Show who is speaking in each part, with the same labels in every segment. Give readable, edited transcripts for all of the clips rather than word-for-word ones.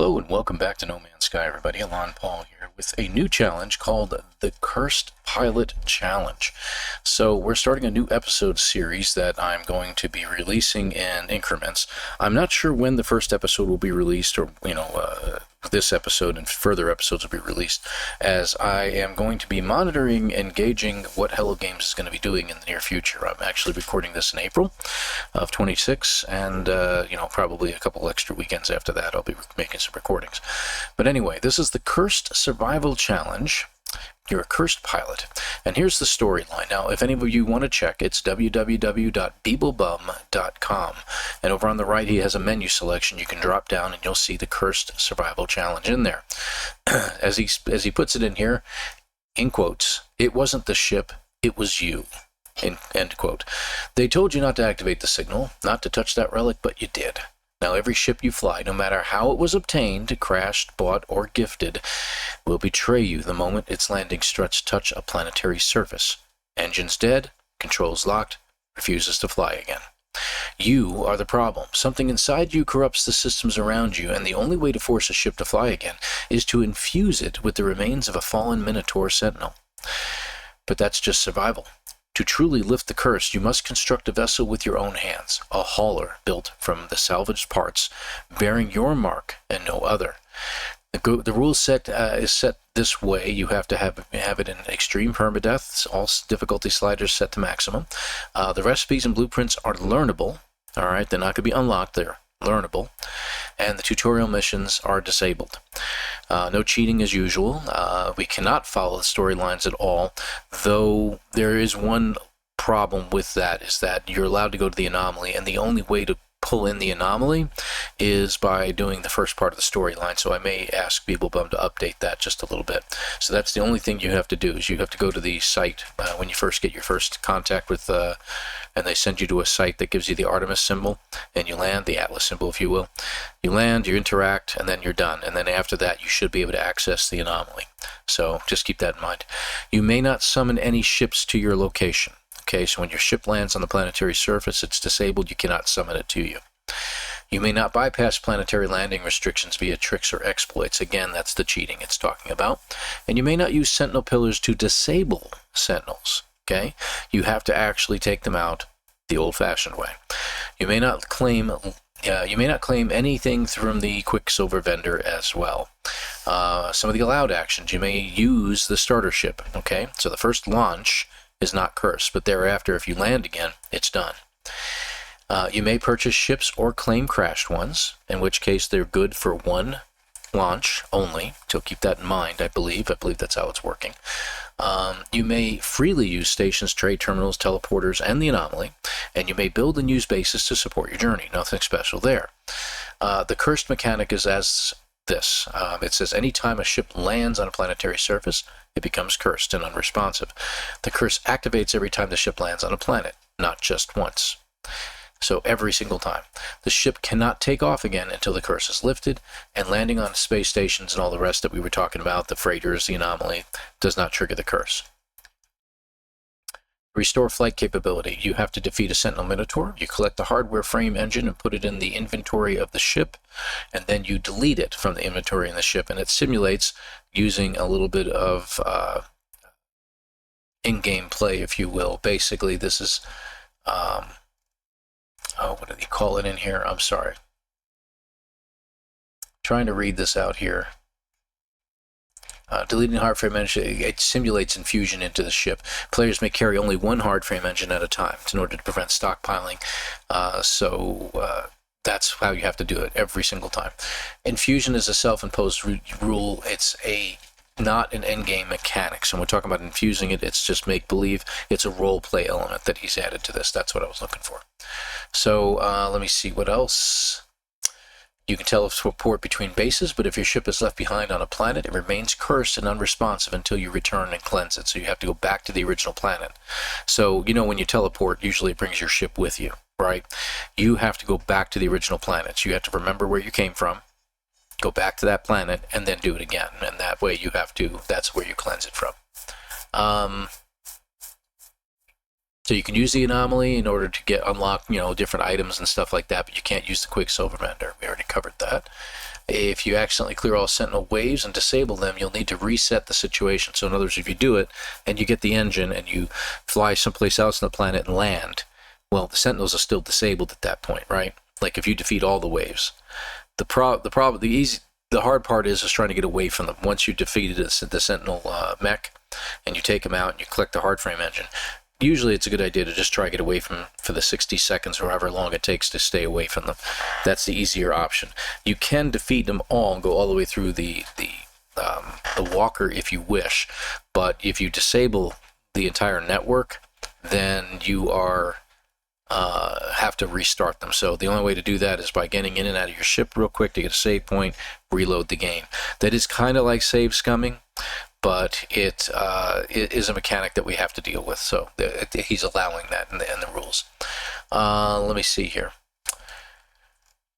Speaker 1: Hello and welcome back to No Man's Sky, everybody. ElanPaul here with a new challenge called the Cursed Pilot Challenge. So we're starting a new episode series that I'm going to be releasing in increments. I'm not sure when the first episode will be released, or this episode and further episodes will be released, as I am going to be monitoring and gauging what Hello Games is going to be doing in the near future. I'm actually recording this in April of 26, and probably a couple extra weekends after that I'll be making some recordings. But anyway, this is the Cursed Survival Challenge. You're a cursed pilot. And here's the storyline. Now, if any of you want to check, it's www.beeblebum.com. And over on the right, he has a menu selection. You can drop down and you'll see the Cursed Survival Challenge in there. As he puts it in here, in quotes, "It wasn't the ship, it was you." End quote. They told you not to activate the signal, not to touch that relic, but you did. Now, every ship you fly, no matter how it was obtained, crashed, bought, or gifted, will betray you the moment its landing struts touch a planetary surface. Engines dead, controls locked, refuses to fly again. You are the problem. Something inside you corrupts the systems around you, and the only way to force a ship to fly again is to infuse it with the remains of a fallen Minotaur Sentinel. But that's just survival. To truly lift the curse, you must construct a vessel with your own hands, a hauler built from the salvaged parts, bearing your mark and no other. The rule set is set this way. You have to have it in extreme permadeath, all difficulty sliders set to maximum. The recipes and blueprints are learnable. All right, they're not going to be unlocked. They're learnable. And the tutorial missions are disabled. No cheating as usual. We cannot follow the storylines at all, though there is one problem with that, is that you're allowed to go to the anomaly, and the only way to pull in the anomaly is by doing the first part of the storyline. So I may ask Beeblebum to update that just a little bit. So that's the only thing you have to do, is you have to go to the site when you first get your first contact with and they send you to a site that gives you the Artemis symbol, and you land, the Atlas symbol if you will. You land, you interact, and then you're done. And then after that you should be able to access the anomaly. So just keep that in mind. You may not summon any ships to your location. Okay, so when your ship lands on the planetary surface, it's disabled. You cannot summon it to you. You may not bypass planetary landing restrictions via tricks or exploits. Again, that's the cheating it's talking about. And you may not use Sentinel pillars to disable Sentinels. Okay, you have to actually take them out the old-fashioned way. You may not claim anything from the Quicksilver vendor as well. Some of the allowed actions, you may use the starter ship. Okay, so the first launch is not cursed, but thereafter, if you land again, it's done. You may purchase ships or claim crashed ones, in which case they're good for one launch only, so keep that in mind. I believe that's how it's working. You may freely use stations, trade terminals, teleporters, and the anomaly, and you may build and use bases to support your journey. Nothing special there. The cursed mechanic is as this. It says anytime a ship lands on a planetary surface, it becomes cursed and unresponsive. The curse activates every time the ship lands on a planet, not just once. So every single time. The ship cannot take off again until the curse is lifted, and landing on space stations and all the rest that we were talking about, the freighters, the anomaly, does not trigger the curse. Restore flight capability. You have to defeat a Sentinel Minotaur. You collect the hardware frame engine and put it in the inventory of the ship, and then you delete it from the inventory in the ship, and it simulates using a little bit of in-game play, if you will. Basically, this is what do they call it in here? I'm sorry. Trying to read this out here. Deleting hard frame engine, it simulates infusion into the ship. Players may carry only one hard frame engine at a time in order to prevent stockpiling. That's how you have to do it every single time. Infusion is a self-imposed rule. It's not an endgame mechanic. So when we're talking about infusing it, it's just make-believe. It's a role-play element that he's added to this. That's what I was looking for. So let me see what else. You can teleport between bases, but if your ship is left behind on a planet, it remains cursed and unresponsive until you return and cleanse it. So you have to go back to the original planet. So, when you teleport, usually it brings your ship with you, right? You have to go back to the original planet. So you have to remember where you came from, go back to that planet, and then do it again. And that way that's where you cleanse it from. So you can use the anomaly in order to unlock, different items and stuff like that, but you can't use the Quicksilver vendor. We already covered that. If you accidentally clear all Sentinel waves and disable them, you'll need to reset the situation. So in other words, if you do it and you get the engine and you fly someplace else on the planet and land, well, the Sentinels are still disabled at that point, right? Like if you defeat all the waves. The hard part is trying to get away from them. Once you defeated the Sentinel mech and you take them out and you collect the hard frame engine, usually it's a good idea to just try to get away from them for the 60 seconds or however long it takes to stay away from them. That's the easier option. You can defeat them all and go all the way through the walker if you wish, but if you disable the entire network, then you have to restart them. So the only way to do that is by getting in and out of your ship real quick to get a save point, reload the game. That is kind of like save scumming, but it is a mechanic that we have to deal with. So he's allowing that in the rules. Let me see here.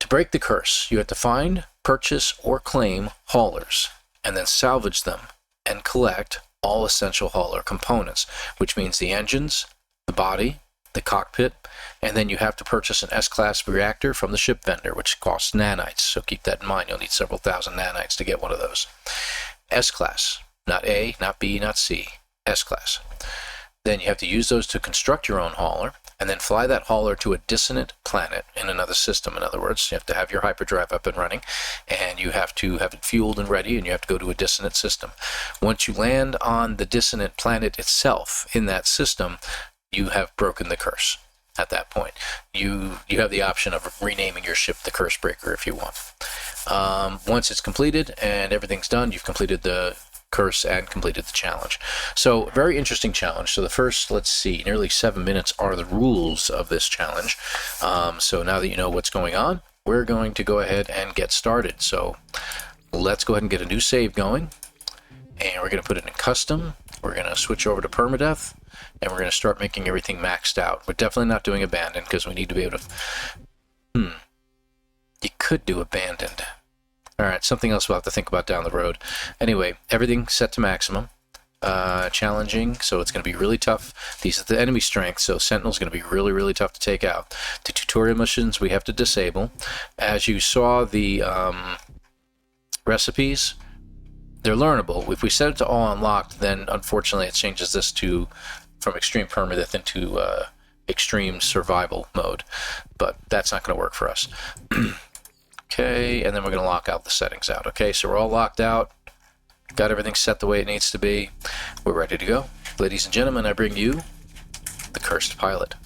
Speaker 1: To break the curse, you have to find, purchase, or claim haulers, and then salvage them and collect all essential hauler components, which means the engines, the body, the cockpit, and then you have to purchase an S-class reactor from the ship vendor, which costs nanites, so keep that in mind. You'll need several thousand nanites to get one of those. S-class, not A, not B, not C, S-class. Then you have to use those to construct your own hauler, and then fly that hauler to a dissonant planet in another system. In other words, you have to have your hyperdrive up and running, and you have to have it fueled and ready, and you have to go to a dissonant system. Once you land on the dissonant planet itself in that system, you have broken the curse. At that point, you have the option of renaming your ship the Curse Breaker if you want. Once it's completed and everything's done, you've completed the curse and completed the challenge. So very interesting challenge. So the first, let's see, nearly 7 minutes are the rules of this challenge. So now that you know what's going on, we're going to go ahead and get started. So let's go ahead and get a new save going, and we're going to put it in custom. We're going to switch over to permadeath, and we're going to start making everything maxed out. We're definitely not doing abandoned because we need to be able to... You could do abandoned. Alright, something else we'll have to think about down the road. Anyway, everything set to maximum. Challenging, so it's going to be really tough. These are the enemy strengths, so Sentinel's going to be really, really tough to take out. The tutorial missions we have to disable. As you saw, the recipes, they're learnable. If we set it to all unlocked, then unfortunately it changes this from extreme permadeath into extreme survival mode, but that's not going to work for us. Okay, and then we're going to lock out the settings out. Okay, so we're all locked out, got everything set the way it needs to be. We're ready to go. Ladies and gentlemen, I bring you the Cursed Pilot.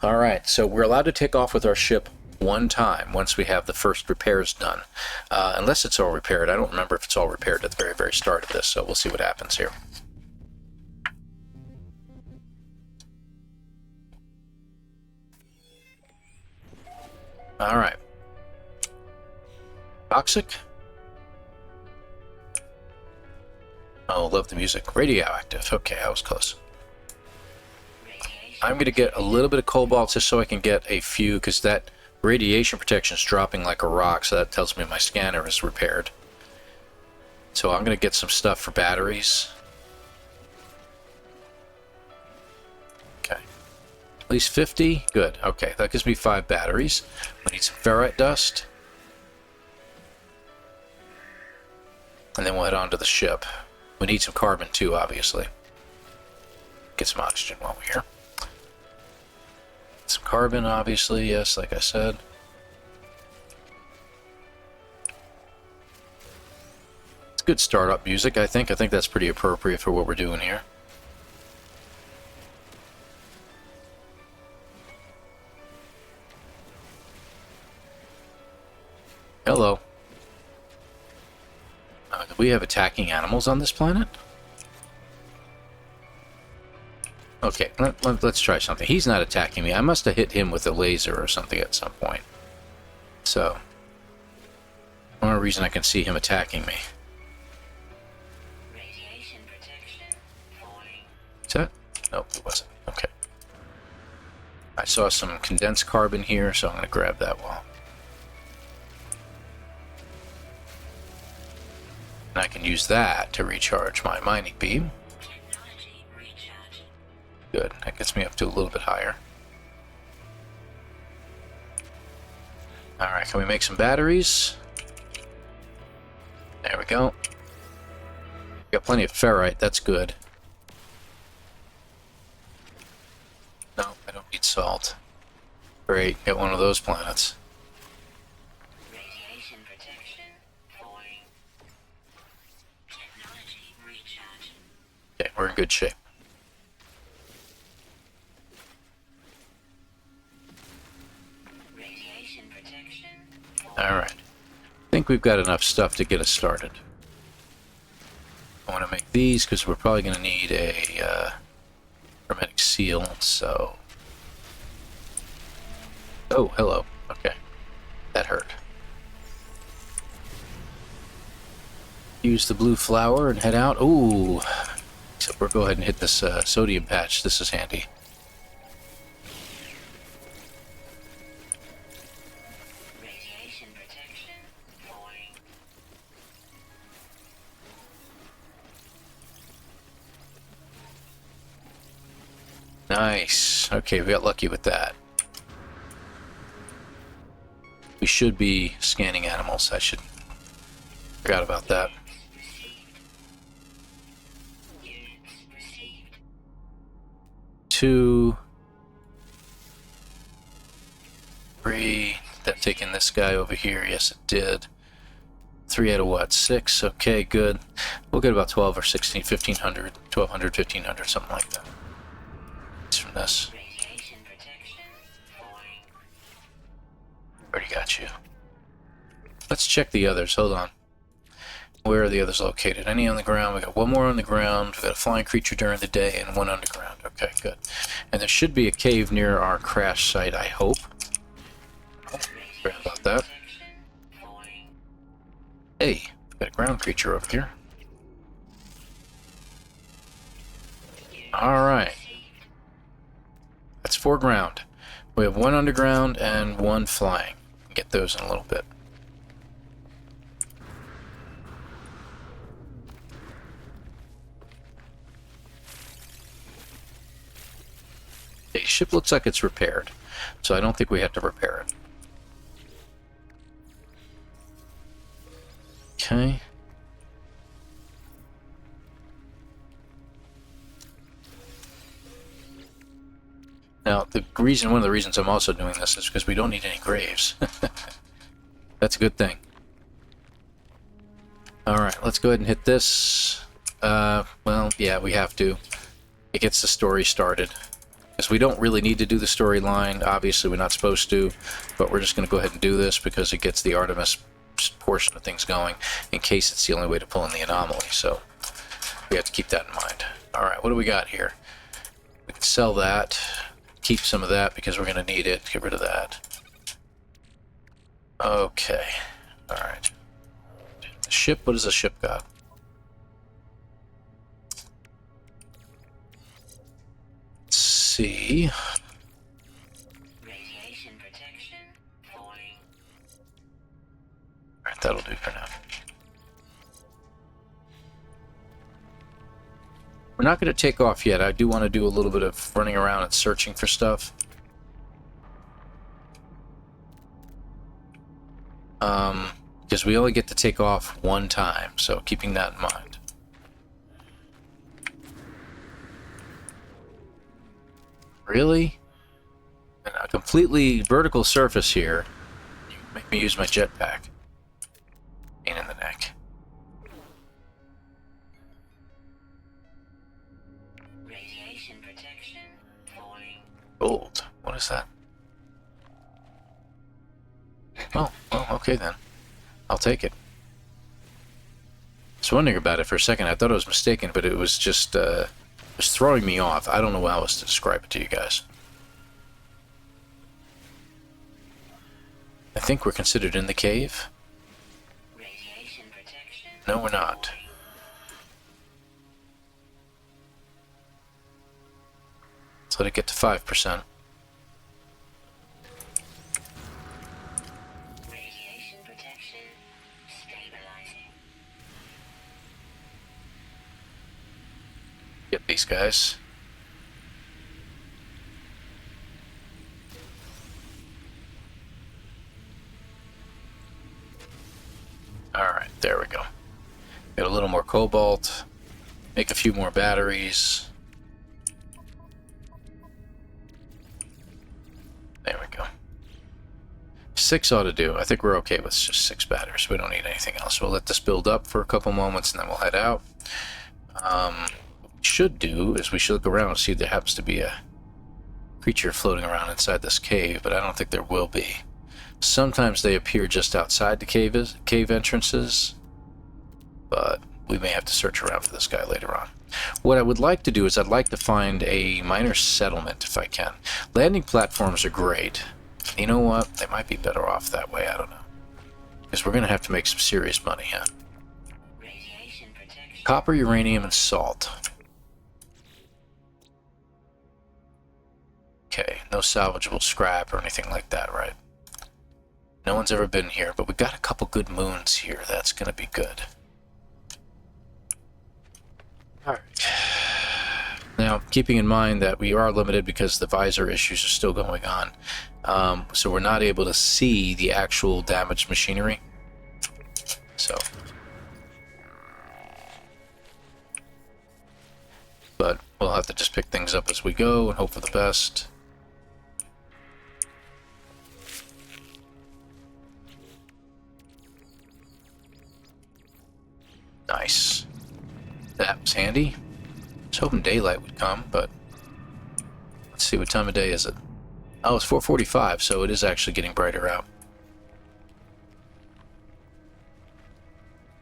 Speaker 1: All right, so we're allowed to take off with our ship one time once we have the first repairs done, unless it's all repaired. I don't remember if it's all repaired at the very, very start of this, so we'll see what happens here. All right. Toxic. Oh, love the music. Radioactive. Okay, I was close. I'm going to get a little bit of cobalt just so I can get a few, because that radiation protection is dropping like a rock, so that tells me my scanner is repaired. So I'm going to get some stuff for batteries. Okay. At least 50? Good. Okay, that gives me 5 batteries. We need some ferrite dust. And then we'll head on to the ship. We need some carbon too, obviously. Get some oxygen while we're here. Some carbon, obviously, yes, like I said. It's good startup music, I think. I think that's pretty appropriate for what we're doing here. Hello. Do we have attacking animals on this planet? Okay, let's try something. He's not attacking me. I must have hit him with a laser or something at some point. So, one reason I can see him attacking me. Radiation protection falling. Is that? Nope, it wasn't. Okay. I saw some condensed carbon here, so I'm going to grab that wall. And I can use that to recharge my mining beam. Good, that gets me up to a little bit higher. Alright, can we make some batteries? There we go. Got plenty of ferrite, that's good. No, I don't need salt. Great, get one of those planets.
Speaker 2: Radiation protection falling. Technology recharge.
Speaker 1: Okay, we're in good shape.
Speaker 2: Radiation protection.
Speaker 1: Alright. I think we've got enough stuff to get us started. I want to make these because we're probably going to need a hermetic seal, so... Oh, hello. Okay. That hurt. Use the blue flower and head out. Ooh. So we'll go ahead and hit this sodium patch. This is handy.
Speaker 2: Radiation protection falling.
Speaker 1: Nice. Okay, we got lucky with that. We should be scanning animals. I should... Forgot about that.
Speaker 2: Units received.
Speaker 1: 2, 3. That taking this guy over here? Yes, it did. 3 out of what? 6? Okay, good. We'll get about 12 or 16, 1500, 1200, 1500, something like that. It's from this.
Speaker 2: Radiation protection falling.
Speaker 1: Already got you. Let's check the others. Hold on. Where are the others located? Any on the ground? We got one more on the ground. We got a flying creature during the day and one underground. Okay, good. And there should be a cave near our crash site, I hope. Oh, forgot about that.
Speaker 2: Protection falling.
Speaker 1: Hey, we've got a ground creature over here. Alright. That's 4 ground. We have 1 underground and 1 flying. Get those in a little bit. The ship looks like it's repaired, so I don't think we have to repair it. Okay. Now, one of the reasons I'm also doing this is because we don't need any graves. That's a good thing. Alright, let's go ahead and hit this. Well, yeah, we have to. It gets the story started. Because we don't really need to do the storyline. Obviously, we're not supposed to. But we're just going to go ahead and do this because it gets the Artemis portion of things going in case it's the only way to pull in the anomaly. So we have to keep that in mind. Alright, what do we got here? We can sell that. Keep some of that because we're going to need it. Get rid of that. Okay. Alright. The ship, what does the ship got? Let's see.
Speaker 2: Radiation protection falling.
Speaker 1: Alright, that'll do for now. We're not going to take off yet. I do want to do a little bit of running around and searching for stuff. Because we only get to take off 1 time, so keeping that in mind. Really? And a completely vertical surface here. You make me use my jetpack. Pain in the neck.
Speaker 2: Radiation protection falling.
Speaker 1: Gold. What is that? Oh, well, okay then. I'll take it. I was wondering about it for a second. I thought I was mistaken, but it was just, it was throwing me off. I don't know how else to describe it to you guys. I think we're considered in the cave.
Speaker 2: Radiation protection.
Speaker 1: No, we're not. Let's let it get to 5%.
Speaker 2: Radiation protection stabilizing.
Speaker 1: Get these guys. Alright, there we go. Get a little more cobalt. Make a few more batteries. There we go. 6 ought to do. I think we're okay with just 6 batteries. We don't need anything else. We'll let this build up for a couple moments and then we'll head out. What we should do is we should look around and see if there happens to be a creature floating around inside this cave, but I don't think there will be. Sometimes they appear just outside the cave entrances, but we may have to search around for this guy later on. What I would like to do is I'd like to find a minor settlement if I can. Landing platforms are great. You know what? They might be better off that way. I don't know. Because we're going to have to make some serious money, huh?
Speaker 2: Radiation protection.
Speaker 1: Copper, uranium, and salt. Okay, no salvageable scrap or anything like that, right? No one's ever been here, but we got a couple good moons here. That's going to be good. Alright. Now, keeping in mind that we are limited because the visor issues are still going on, so we're not able to see the actual damaged machinery. So, but we'll have to just pick things up as we go and hope for the best. Nice. That was handy. I was hoping daylight would come, but let's see, what time of day is it? Oh, it's 4:45, so it is actually getting brighter out.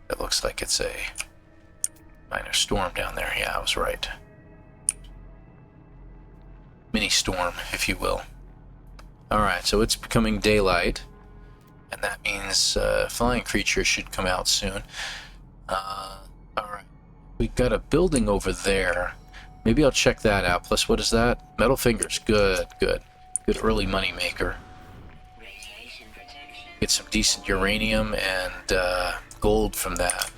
Speaker 1: It looks like it's a minor storm down there. Yeah, I was right. Mini storm, if you will. Alright, so it's becoming daylight, and that means flying creatures should come out soon. Alright. We've got a building over there. Maybe I'll check that out. Plus, what is that? Metal fingers. Good, good. Good early money maker.
Speaker 2: Radiation protection.
Speaker 1: Get some decent uranium and gold from that.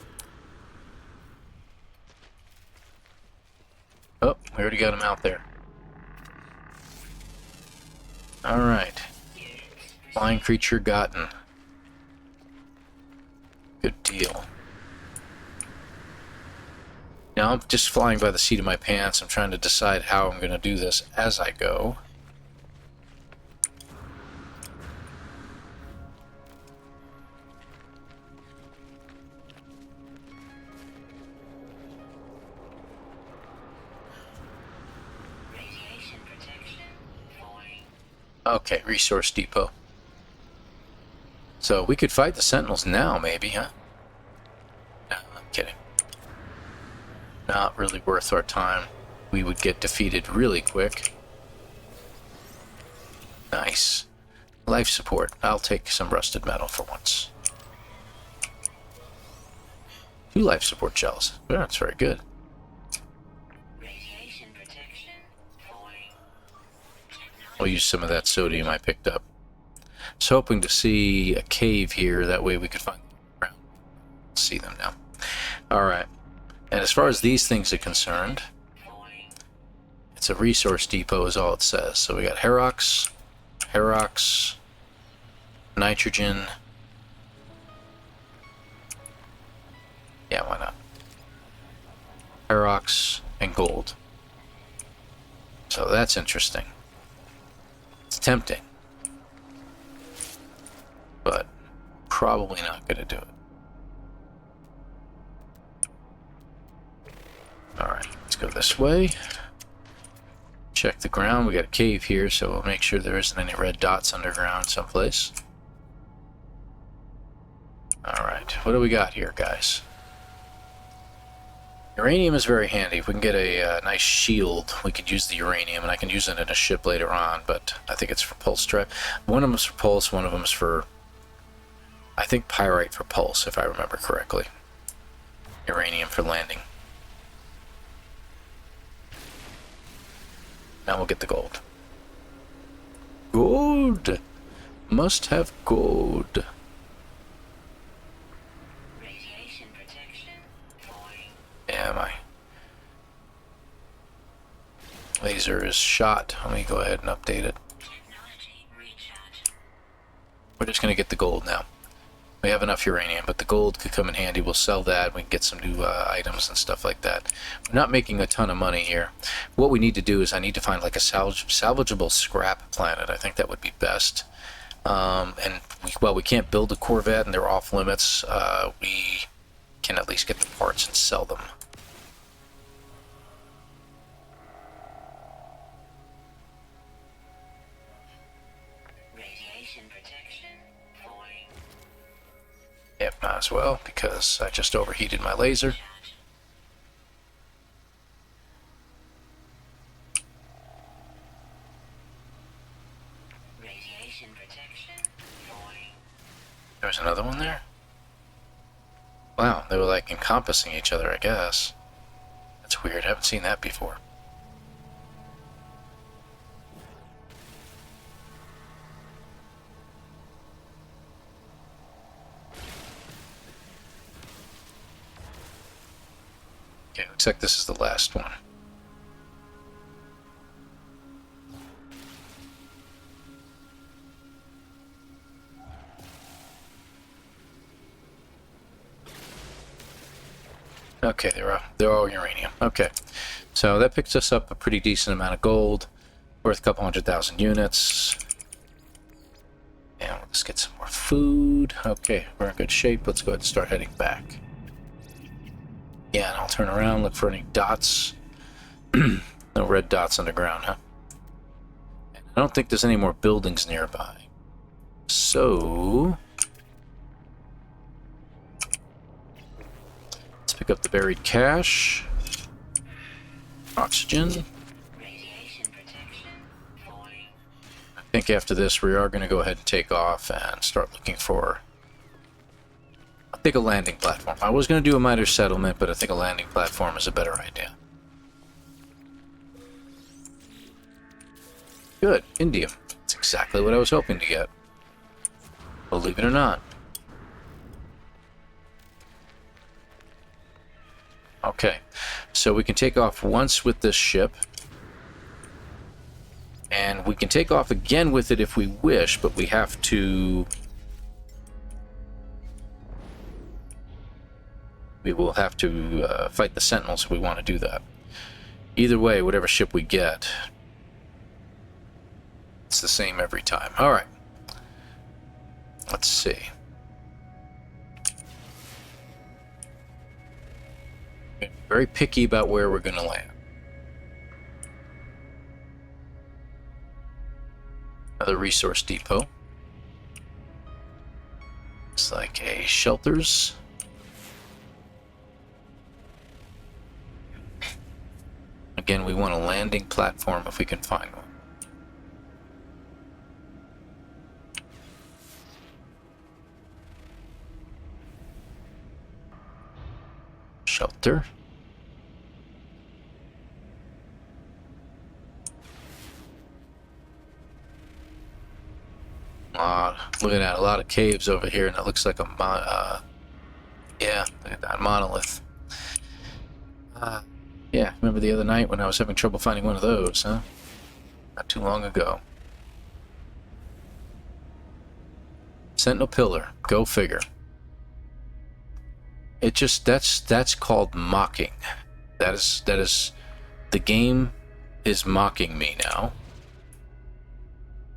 Speaker 1: Oh, we already got him out there. Alright. Flying creature gotten. Good deal. Now I'm just flying by the seat of my pants. I'm trying to decide how I'm going to do this as I go.
Speaker 2: Radiation protection. Falling.
Speaker 1: Okay, resource depot. So we could fight the Sentinels now, maybe, huh? No, I'm kidding. Not really worth our time. We would get defeated really quick. Nice. Life support. I'll take some rusted metal for once. 2 life support shells. Yeah, that's very good.
Speaker 2: Radiation protection. Falling.
Speaker 1: I'll use some of that sodium I picked up. I was hoping to see a cave here. That way we could find them around. See them now. Alright. And as far as these things are concerned,
Speaker 2: Falling.
Speaker 1: it's a resource depot is all it says. So we got Herox, nitrogen. Yeah, why not? Herox and gold. So that's interesting. It's tempting. But probably not going to do it. Alright, let's go this way. Check the ground. We got a cave here, so we'll make sure there isn't any red dots underground someplace. Alright, what do we got here, guys? Uranium is very handy. If we can get a nice shield, we could use the uranium, and I can use it in a ship later on, but I think it's for pulse trap. One of them is for pulse, one of them is for, I think, pyrite for pulse, if I remember correctly. Uranium for landing. Now we'll get the gold. Gold! Must have gold.
Speaker 2: Radiation protection. Falling.
Speaker 1: Yeah, my laser is shot. Let me go ahead and update it.
Speaker 2: Technology recharge.
Speaker 1: We're just going to get the gold now. We have enough uranium, but the gold could come in handy. We'll sell that. We can get some new items and stuff like that. We're not making a ton of money here. What we need to do is I need to find like a salvageable scrap planet. I think that would be best. Well, we can't build a Corvette, and they're off limits. We can at least get the parts and sell them.
Speaker 2: Radiation protection falling.
Speaker 1: Yep, might as well, because I just overheated my laser.
Speaker 2: Radiation protection falling.
Speaker 1: There's another one there? Wow, they were like encompassing each other, I guess. That's weird, I haven't seen that before. Okay, looks like this is the last one. Okay, they're all uranium. Okay, so that picks us up a pretty decent amount of gold, worth a couple 100,000 units. And let's get some more food. Okay, we're in good shape. Let's go ahead and start heading back. Yeah, and I'll turn around, look for any dots. No red dots on the ground, huh? And I don't think there's any more buildings nearby. So let's pick up the buried cache. Oxygen.
Speaker 2: Radiation protection falling.
Speaker 1: I think after this we are going to go ahead and take off and start looking for, I think, a landing platform. I was going to do a miner settlement, but I think a landing platform is a better idea. Good, indium. That's exactly what I was hoping to get. Believe it or not. Okay, so we can take off once with this ship. And we can take off again with it if we wish, but we have to... We will have to fight the Sentinels if we want to do that. Either way, whatever ship we get, it's the same every time. Alright. Let's see. Very picky about where we're going to land. Another resource depot. Looks like a shelters. Again, we want a landing platform if we can find one. Shelter. Look at that, a lot of caves over here, and it looks like a yeah, look at that monolith. Yeah, remember the other night when I was having trouble finding one of those, huh? Not too long ago. Sentinel pillar, go figure. It just, that's called mocking. That is, the game is mocking me now.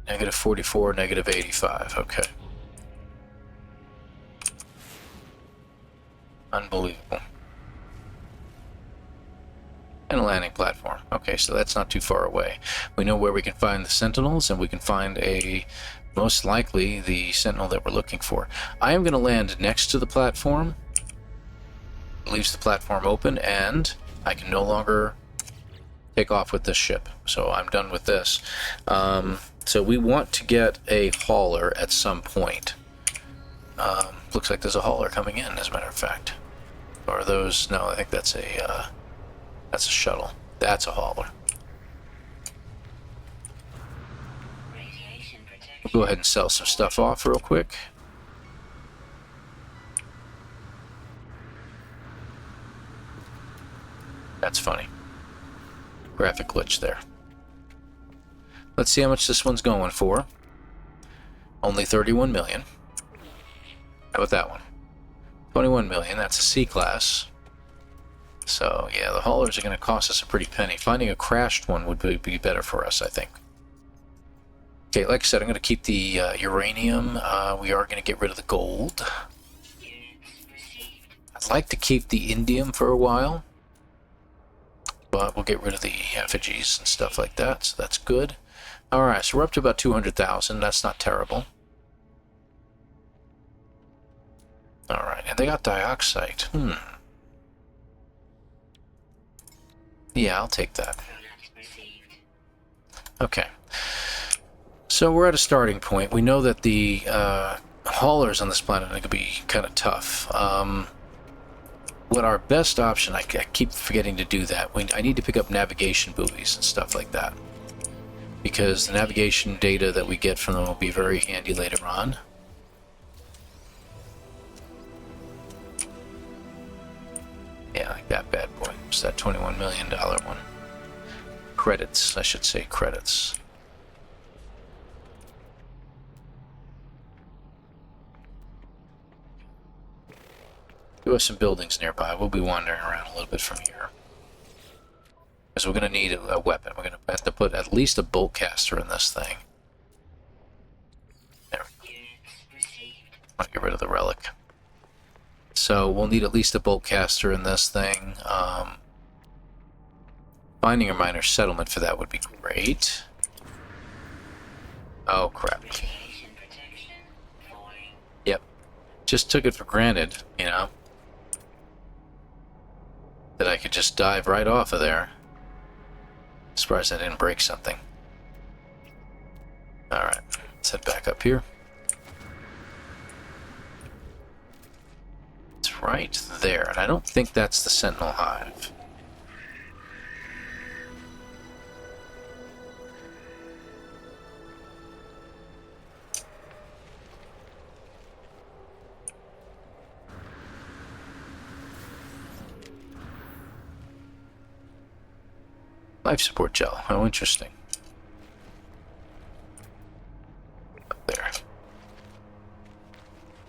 Speaker 1: Negative 44, negative 85, okay. Unbelievable. And a landing platform. Okay, so that's not too far away. We know where we can find the Sentinels, and we can find most likely, the Sentinel that we're looking for. I am going to land next to the platform. Leaves the platform open, and I can no longer take off with this ship. So I'm done with this. So we want to get a hauler at some point. Looks like there's a hauler coming in, as a matter of fact. Or are those? No, I think that's a shuttle. That's a hauler.
Speaker 2: Radiation protection.
Speaker 1: We'll go ahead and sell some stuff off real quick. That's funny. Graphic glitch there. Let's see how much this one's going for. Only 31 million. How about that one? 21 million, that's a C class. So yeah, the haulers are going to cost us a pretty penny. Finding a crashed one would be better for us, I think. Okay, like I said, I'm going to keep the uranium. We are going to get rid of the gold. I'd like to keep the indium for a while, but we'll get rid of the effigies and stuff like that, so that's good. Alright, so we're up to about 200,000. That's not terrible. Alright, and they got dioxide. Yeah, I'll take that. Okay. So we're at a starting point. We know that the haulers on this planet are going to be kind of tough. What our best option, I keep forgetting to do that. I need to pick up navigation buoys and stuff like that, because the navigation data that we get from them will be very handy later on. Yeah, like that bad boy. It's that $21 million one. Credits, I should say credits. Do have some buildings nearby. We'll be wandering around a little bit from here, because we're going to need a weapon. We're going to have to put at least a bolt caster in this thing. There we go. I'll get rid of the relic. So we'll need at least a bolt caster in this thing. Finding a minor settlement for that would be great. Oh crap. Yep. Just took it for granted, you know, that I could just dive right off of there. Surprised I didn't break something. Alright, let's head back up here. It's right there, and I don't think that's the Sentinel hive. Life support gel. How interesting. Up there.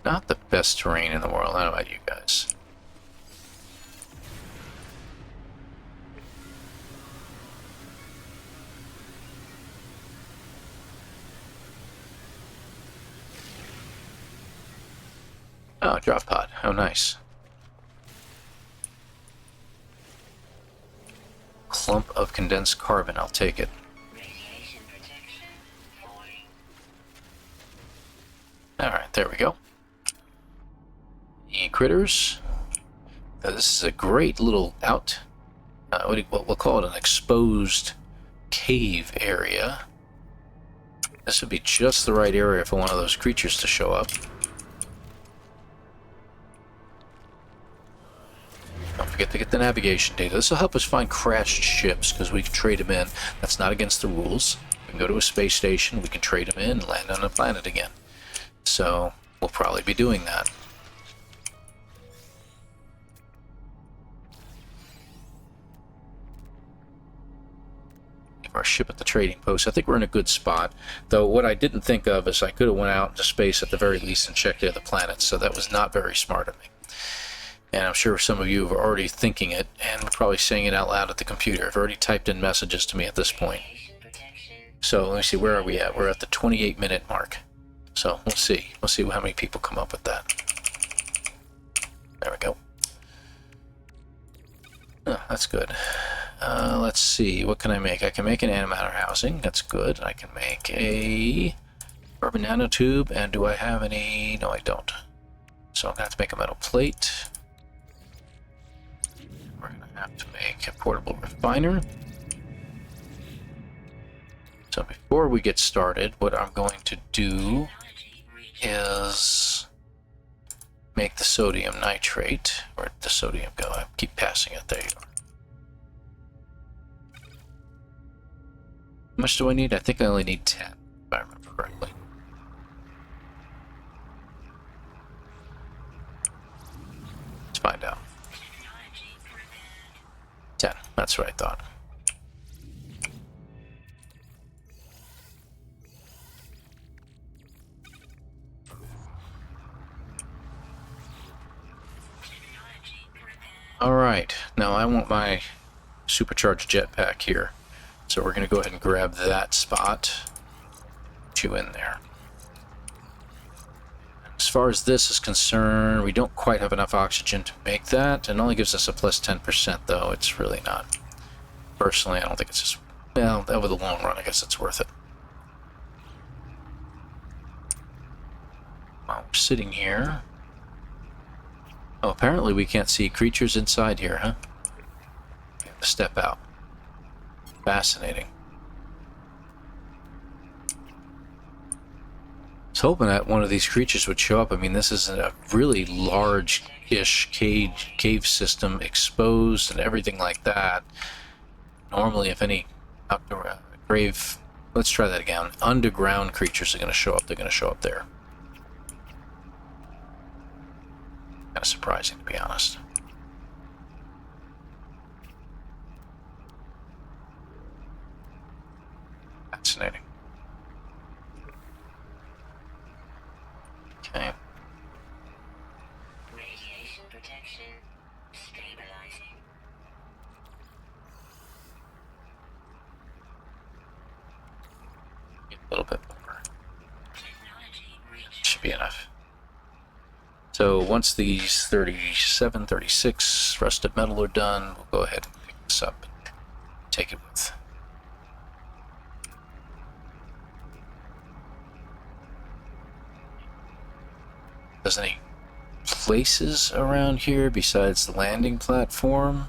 Speaker 1: Not the best terrain in the world. I don't know about you guys. Oh, drop pod. How nice. Clump of condensed carbon. I'll take it. Alright, there we go. Critters. This is a great little we'll call it an exposed cave area. This would be just the right area for one of those creatures to show up. Don't forget to get the navigation data. This will help us find crashed ships, because we can trade them in. That's not against the rules. We can go to a space station, we can trade them in, and land on a planet again. So we'll probably be doing that. Leave our ship at the trading post. I think we're in a good spot. Though what I didn't think of is I could have went out into space at the very least and checked the other planets, so that was not very smart of me. And I'm sure some of you are already thinking it, and probably saying it out loud at the computer. I've already typed in messages to me at this point. So let me see, where are we at? We're at the 28-minute mark. So we'll see. We'll see how many people come up with that. There we go. Oh, that's good. Let's see, what can I make? I can make an antimatter housing. That's good. I can make a carbon nanotube, and do I have any? No, I don't. So I'm going to have to make a metal plate. We're going to have to make a portable refiner. So before we get started, what I'm going to do is make the sodium nitrate. Where'd the sodium go? I keep passing it. There you are. How much do I need? I think I only need 10, if I remember correctly. Let's find out. 10, that's what I thought. Alright, now I want my supercharged jetpack here. So we're going to go ahead and grab that spot. Put you in there. As far as this is concerned, we don't quite have enough oxygen to make that. It only gives us a plus 10% though. It's really not. Personally, I don't think it's just... Well, over the long run, I guess it's worth it. While we're sitting here... Oh, apparently we can't see creatures inside here, huh? We have to step out. Fascinating. I was hoping that one of these creatures would show up. I mean, this is a really large-ish cave system, exposed and everything like that. Normally, if any outdoor grave... Let's try that again. Underground creatures are going to show up. They're going to show up there. Kind of surprising, to be honest. Fascinating. Okay.
Speaker 2: Radiation protection stabilizing.
Speaker 1: A little bit more.
Speaker 2: Technology reached.
Speaker 1: Should be enough. So once these 37, 36 rusted metal are done, we'll go ahead and pick this up and take it with. There's any places around here besides the landing platform.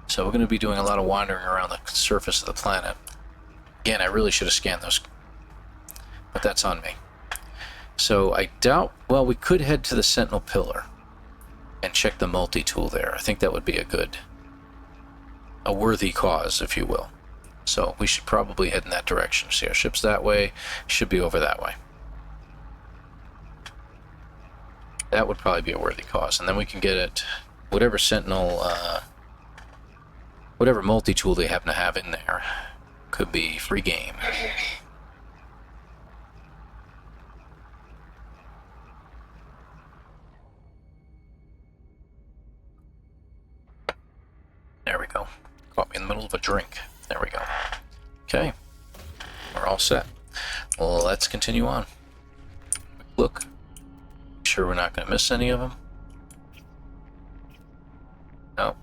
Speaker 1: So we're going to be doing a lot of wandering around the surface of the planet. Again, I really should have scanned those, but that's on me. So I doubt, well, we could head to the Sentinel pillar and check the multi-tool there. I think that would be a worthy cause, if you will. So we should probably head in that direction. See, our ship's that way, should be over that way. That would probably be a worthy cause, and then we can get it, whatever Sentinel, whatever multi-tool they happen to have in there, could be free game. There we go. Caught me in the middle of a drink. There we go. Okay. We're all set. Well, let's continue on. Quick look. Make sure we're not going to miss any of them. No.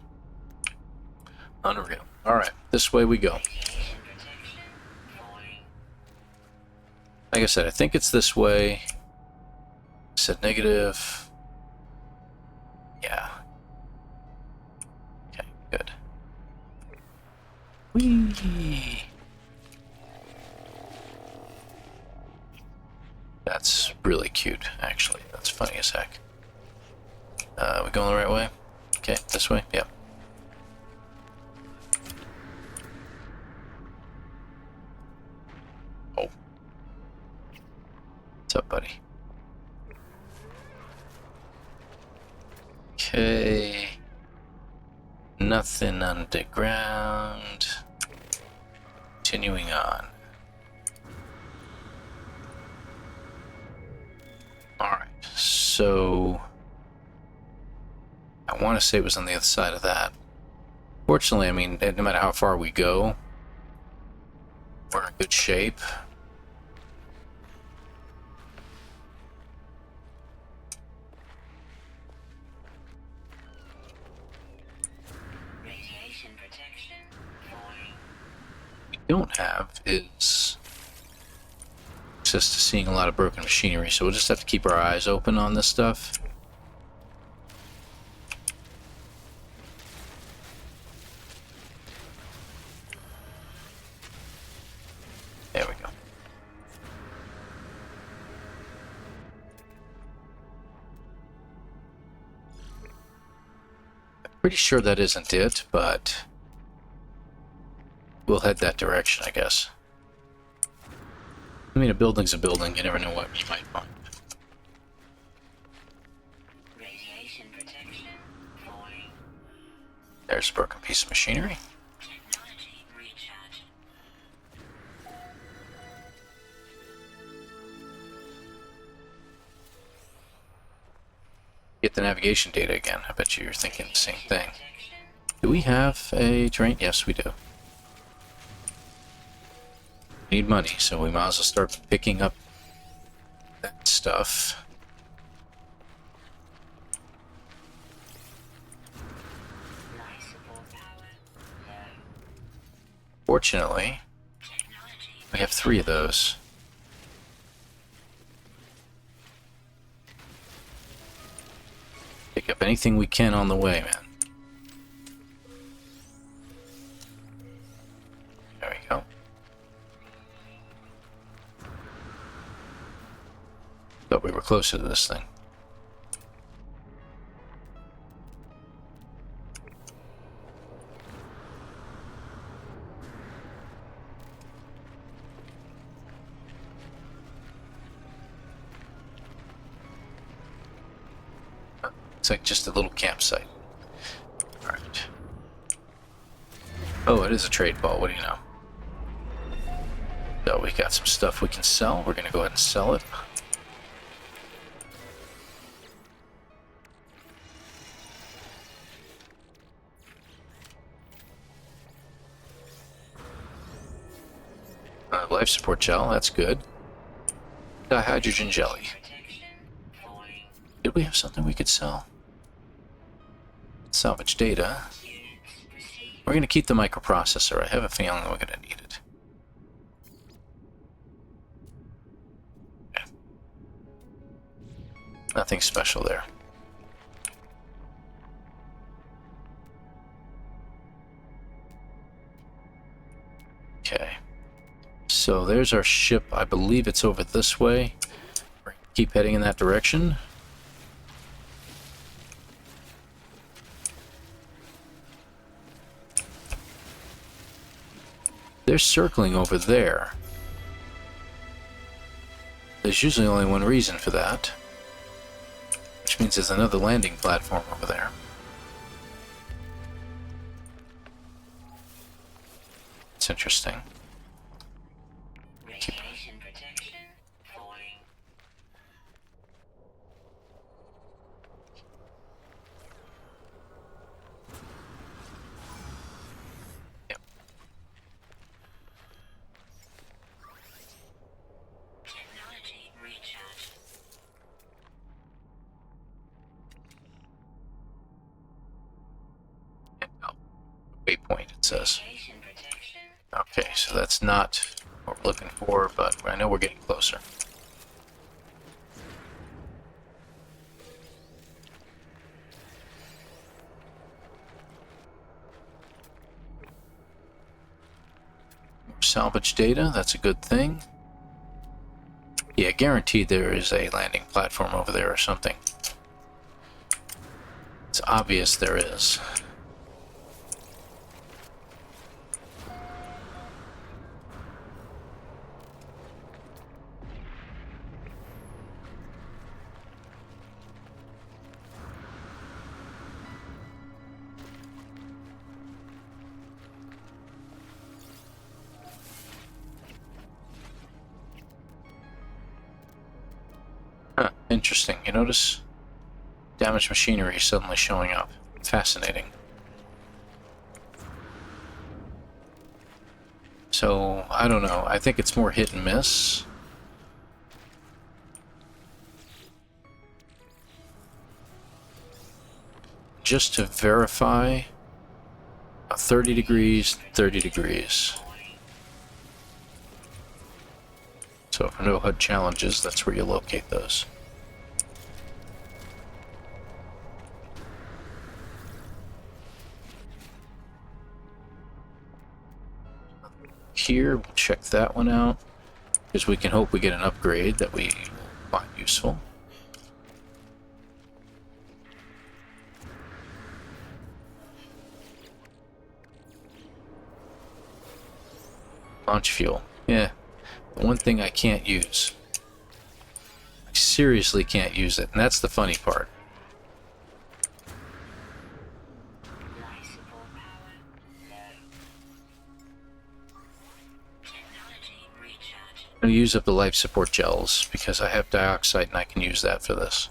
Speaker 1: Unreal. Alright, this way we go.
Speaker 2: Radiation protection falling.
Speaker 1: Like I said, I think it's this way. Said negative. Yeah. Okay, good. Whee! That's really cute, actually. That's funny as heck. We going the right way? Okay, this way? Yep. Oh. What's up, buddy? Okay. Nothing underground. Continuing on. Alright, so... I want to say it was on the other side of that. Fortunately, I mean, no matter how far we go, we're in good shape.
Speaker 2: Radiation protection falling.
Speaker 1: What we don't have is access to seeing a lot of broken machinery, so we'll just have to keep our eyes open on this stuff. There we go. Pretty sure that isn't it, but we'll head that direction, I guess. I mean, a building's a building. You never know what you might find.
Speaker 2: Radiation protection falling.
Speaker 1: There's a broken piece of machinery.
Speaker 2: Technology recharge.
Speaker 1: Get the navigation data again. I bet you're thinking the same thing. Do we have a terrain? Yes, we do. We need money, so we might as well start picking up that stuff. Fortunately, we have 3 of those. Pick up anything we can on the way, man. There we go. Thought we were closer to this thing. It's like just a little campsite. Alright. Oh, it is a trade ball. What do you know? So we got some stuff we can sell. We're going to go ahead and sell it. Life support gel, that's good. Dihydrogen jelly. Did we have something we could sell? Salvage data. We're going to keep the microprocessor. I have a feeling we're going to need it. Okay. Nothing special there. Okay. So there's our ship. I believe it's over this way. We're going to keep heading in that direction. They're circling over there. There's usually only one reason for that, which means there's another landing platform over there. It's interesting.
Speaker 2: Radiation protection falling.
Speaker 1: Yep.
Speaker 2: Technology recharge.
Speaker 1: Oh, waypoint, it says.
Speaker 2: Radiation protection.
Speaker 1: Okay, so that's not what we're looking for, but I know we're getting closer. Salvage data, that's a good thing. Yeah, guaranteed there is a landing platform over there or something. It's obvious there is. Huh, interesting. You notice damaged machinery suddenly showing up. Fascinating. So, I don't know. I think it's more hit and miss. Just to verify, 30 degrees, 30 degrees. So for no HUD challenges, that's where you locate those. Here, we'll check that one out, because we can hope we get an upgrade that we find useful. Launch fuel. Yeah, the one thing I can't use. I seriously can't use it, and that's the funny part.
Speaker 2: Life support power low. Technology recharge.
Speaker 1: I'm going to use up the life support gels, because I have dioxide and I can use that for this.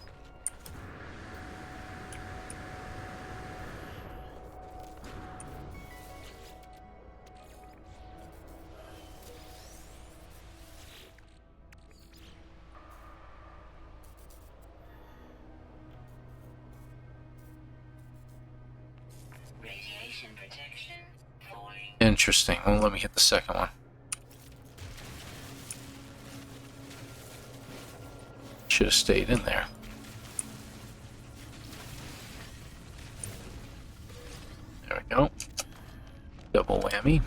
Speaker 1: Interesting. Won't let me hit the second one. Should have stayed in there. There we go. Double whammy.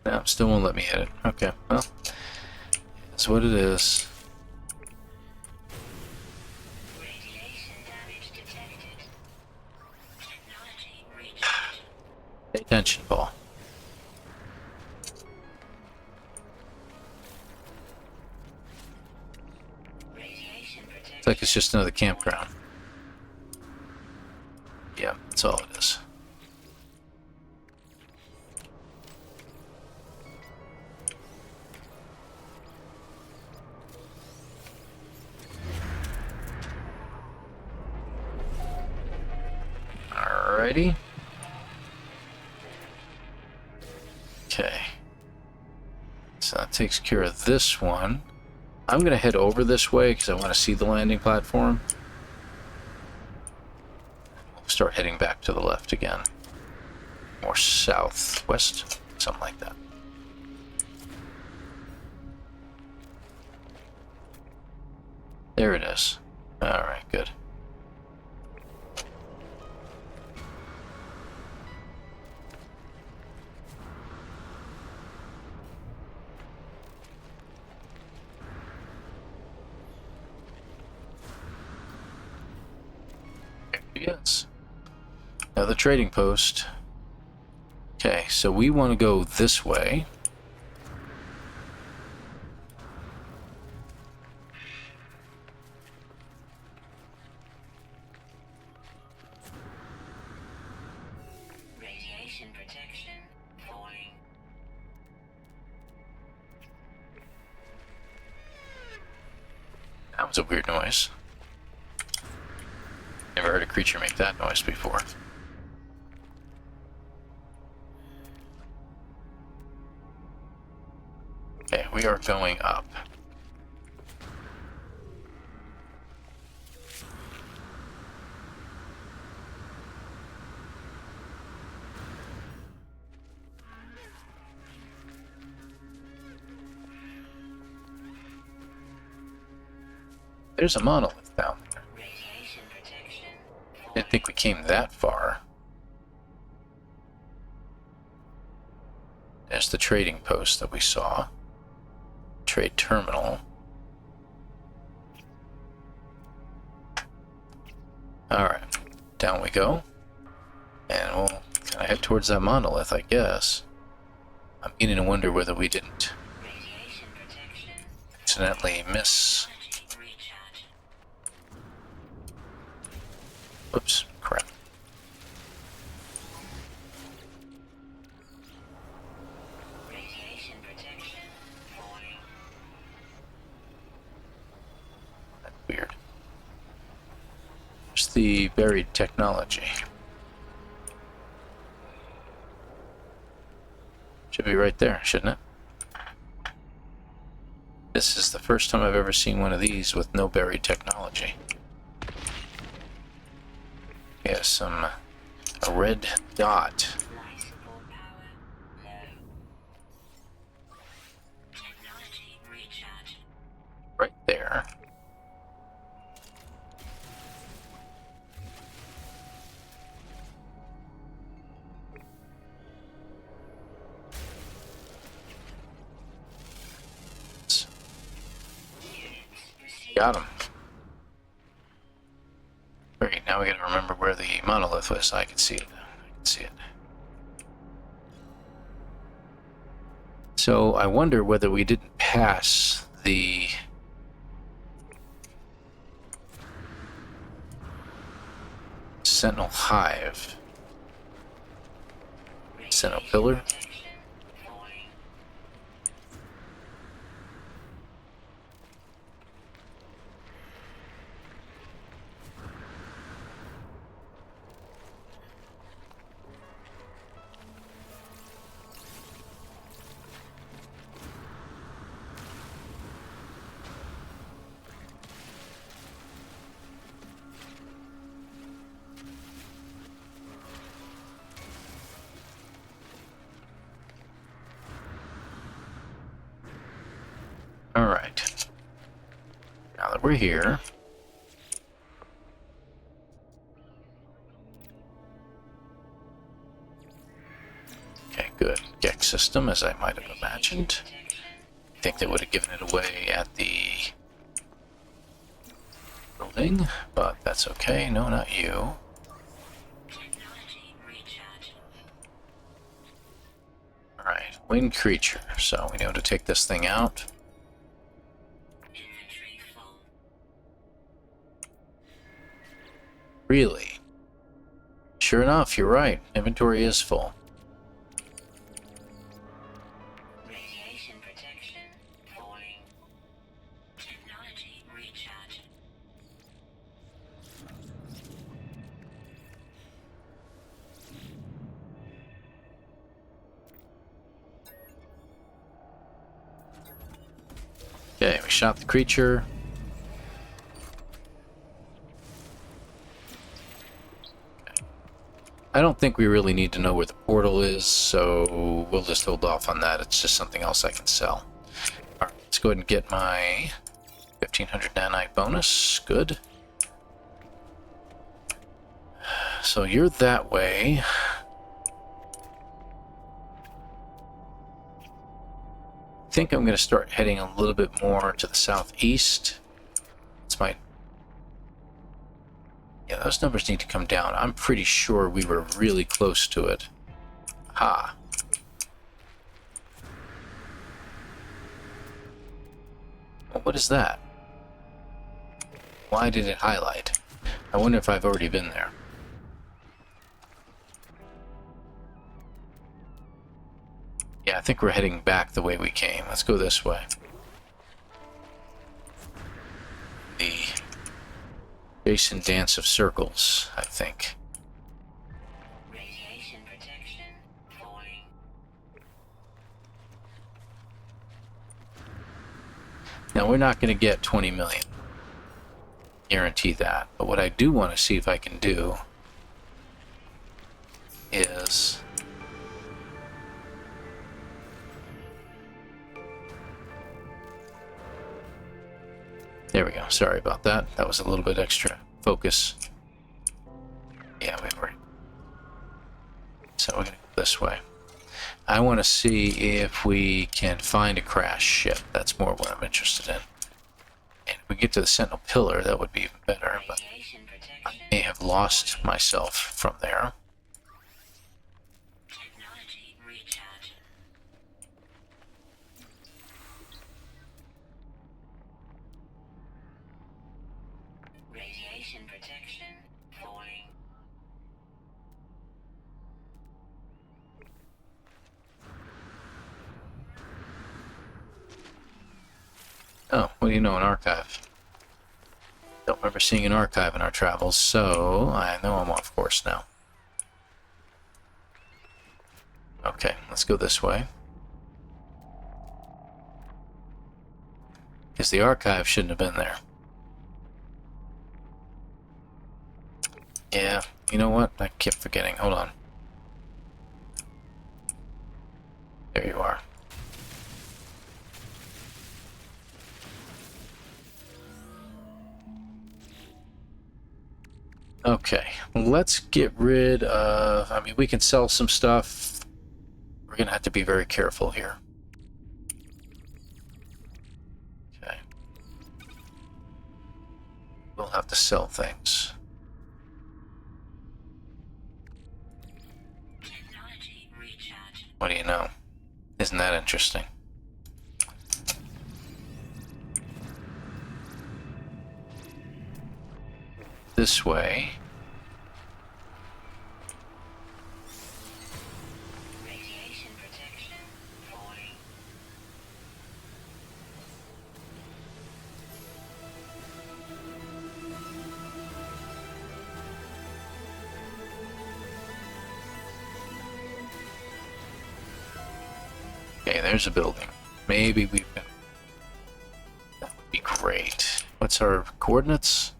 Speaker 1: No, still won't let me hit it. Okay, well, it's what it is.
Speaker 2: Radiation damage detected. Technology recharge.
Speaker 1: Pay attention, Paul.
Speaker 2: Radiation protection.
Speaker 1: It's like it's just another campground. Yeah, that's all it is. Alrighty. Okay. So that takes care of this one. I'm going to head over this way because I want to see the landing platform. We'll start heading back to the left again. Or southwest, something like that. There it is. Alright, good. Yes. Now the trading post. Okay, so we want to go this way.
Speaker 2: Radiation protection falling.
Speaker 1: That was a weird noise. Never heard a creature make that noise before. Okay, we are going up. There's a monolith down there.
Speaker 2: Radiation protection.
Speaker 1: Didn't think we came that far. There's the trading post that we saw. Trade terminal. Alright, down we go. And we'll kind of head towards that monolith, I guess. I'm beginning to wonder whether we didn't
Speaker 2: Radiation protection.
Speaker 1: accidentally miss.
Speaker 2: Energy recharge.
Speaker 1: Whoops, crap.
Speaker 2: Radiation protection falling.
Speaker 1: That's weird. There's the buried technology. Should be right there, shouldn't it? This is the first time I've ever seen one of these with no buried technology. Yeah, a red dot.
Speaker 2: Life support power low. Technology recharge.
Speaker 1: Right there. Got him. Great, now we gotta remember where the monolith was. I can see it. I can see it. So I wonder whether we didn't pass the Sentinel hive. Sentinel pillar.
Speaker 2: Protection falling.
Speaker 1: we're here. Okay, good. Gex system, as I might have imagined. I think they would have given it away at the building, but that's okay. No, not you.
Speaker 2: Technology recharge.
Speaker 1: Alright, wind creature. So we know to take this thing out.
Speaker 2: Inventory full.
Speaker 1: Really? Sure enough, you're right. Inventory is full.
Speaker 2: Radiation protection falling. Technology recharge.
Speaker 1: Okay, we shot the creature. I don't think we really need to know where the portal is, so we'll just hold off on that. It's just something else I can sell. Alright, let's go ahead and get my 1500 nanite bonus. Good. So you're that way. I think I'm going to start heading a little bit more to the southeast. It's my... Yeah, those numbers need to come down. I'm pretty sure we were really close to it. Ha. Well, what is that? Why did it highlight? I wonder if I've already been there. Yeah, I think we're heading back the way we came. Let's go this way. The Jason Dance of Circles, I think.
Speaker 2: Radiation protection falling.
Speaker 1: Now, we're not going to get 20 million. Guarantee that. But what I do want to see if I can do is... There we go. Sorry about that. That was a little bit extra focus. Yeah, we were. So we're going to go this way. I want to see if we can find a crash ship. That's more what I'm interested in. And if we get to the Sentinel pillar, that would be even better. But
Speaker 2: Radiation
Speaker 1: I
Speaker 2: protection.
Speaker 1: may have lost myself from there.
Speaker 2: Technology recharge. Radiation protection falling.
Speaker 1: Oh, what do you know, an archive? Don't remember seeing an archive in our travels, so I know I'm off course now. Okay, let's go this way. Because the archive shouldn't have been there. Yeah, you know what? I kept forgetting. Hold on. There you are. Okay, let's get rid of... I mean, we can sell some stuff. We're going to have to be very careful here. Okay. We'll have to sell things.
Speaker 2: Technology recharge.
Speaker 1: What do you know? Isn't that interesting? This way.
Speaker 2: Radiation protection falling.
Speaker 1: Okay, there's a building. Maybe we can... That would be great. What's our coordinates?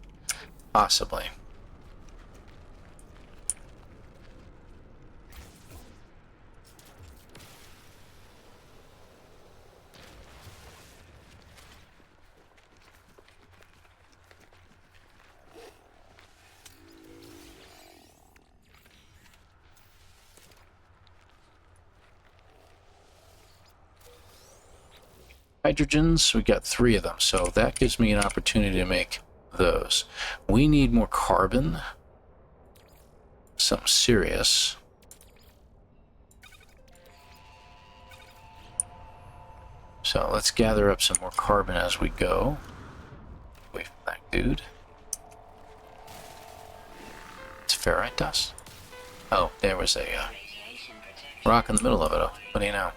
Speaker 1: Possibly. Hydrogens, we got 3 of them, so that gives me an opportunity to make those. We need more carbon. Something serious. So let's gather up some more carbon as we go. Wait for that dude. It's ferrite dust. Oh, there was a
Speaker 2: Radiation protection.
Speaker 1: rock in the middle of it. Oh, what do you know?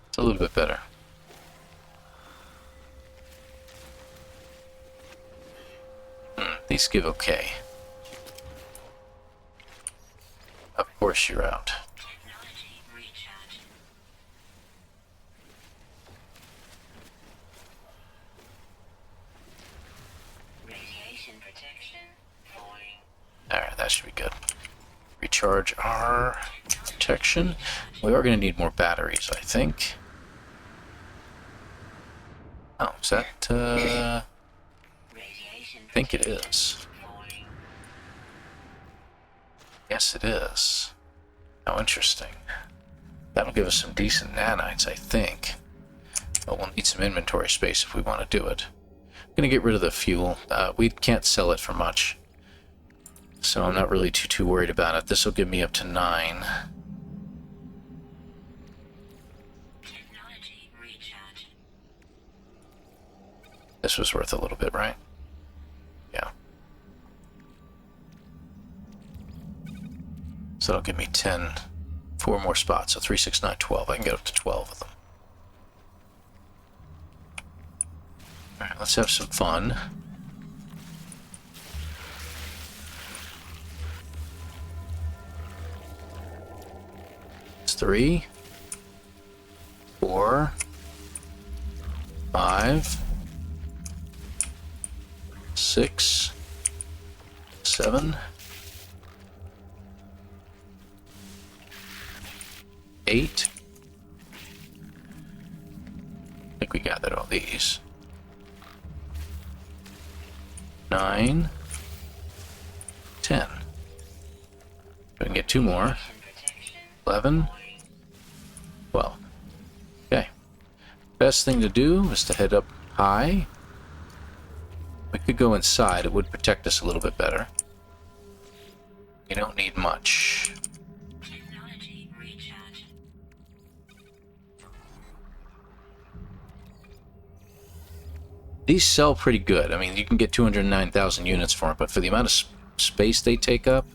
Speaker 1: It's a little bit better. These give okay. Of course you're out.
Speaker 2: Technology recharge. Radiation protection falling.
Speaker 1: Alright, that should be good. Recharge our protection. We are going to need more batteries, I think. Oh, is that,
Speaker 2: Radiation
Speaker 1: I think it is.
Speaker 2: falling.
Speaker 1: Yes, it is. How interesting. That'll give us some decent nanites, I think. But we'll need some inventory space if we want to do it. I'm going to get rid of the fuel. We can't sell it for much. So I'm not really too worried about it. This will give me up to 9.
Speaker 2: Technology recharge.
Speaker 1: This was worth a little bit, right? Yeah. So that'll give me 10. 4 more spots. So 3, 6, 9, 12. I can get up to 12 of them. Alright, let's have some fun. It's 3, 4, 5, 6, 7, 8. I think we gathered all these. 9, 10. We can get 2 more.
Speaker 2: Radiation protection
Speaker 1: 11, 12. Okay. Best thing to do is to head up high. We could go inside. It would protect us a little bit better. You don't need much.
Speaker 2: technology recharge.
Speaker 1: These sell pretty good. I mean, you can get 209,000 units for it, but for the amount of space they take up,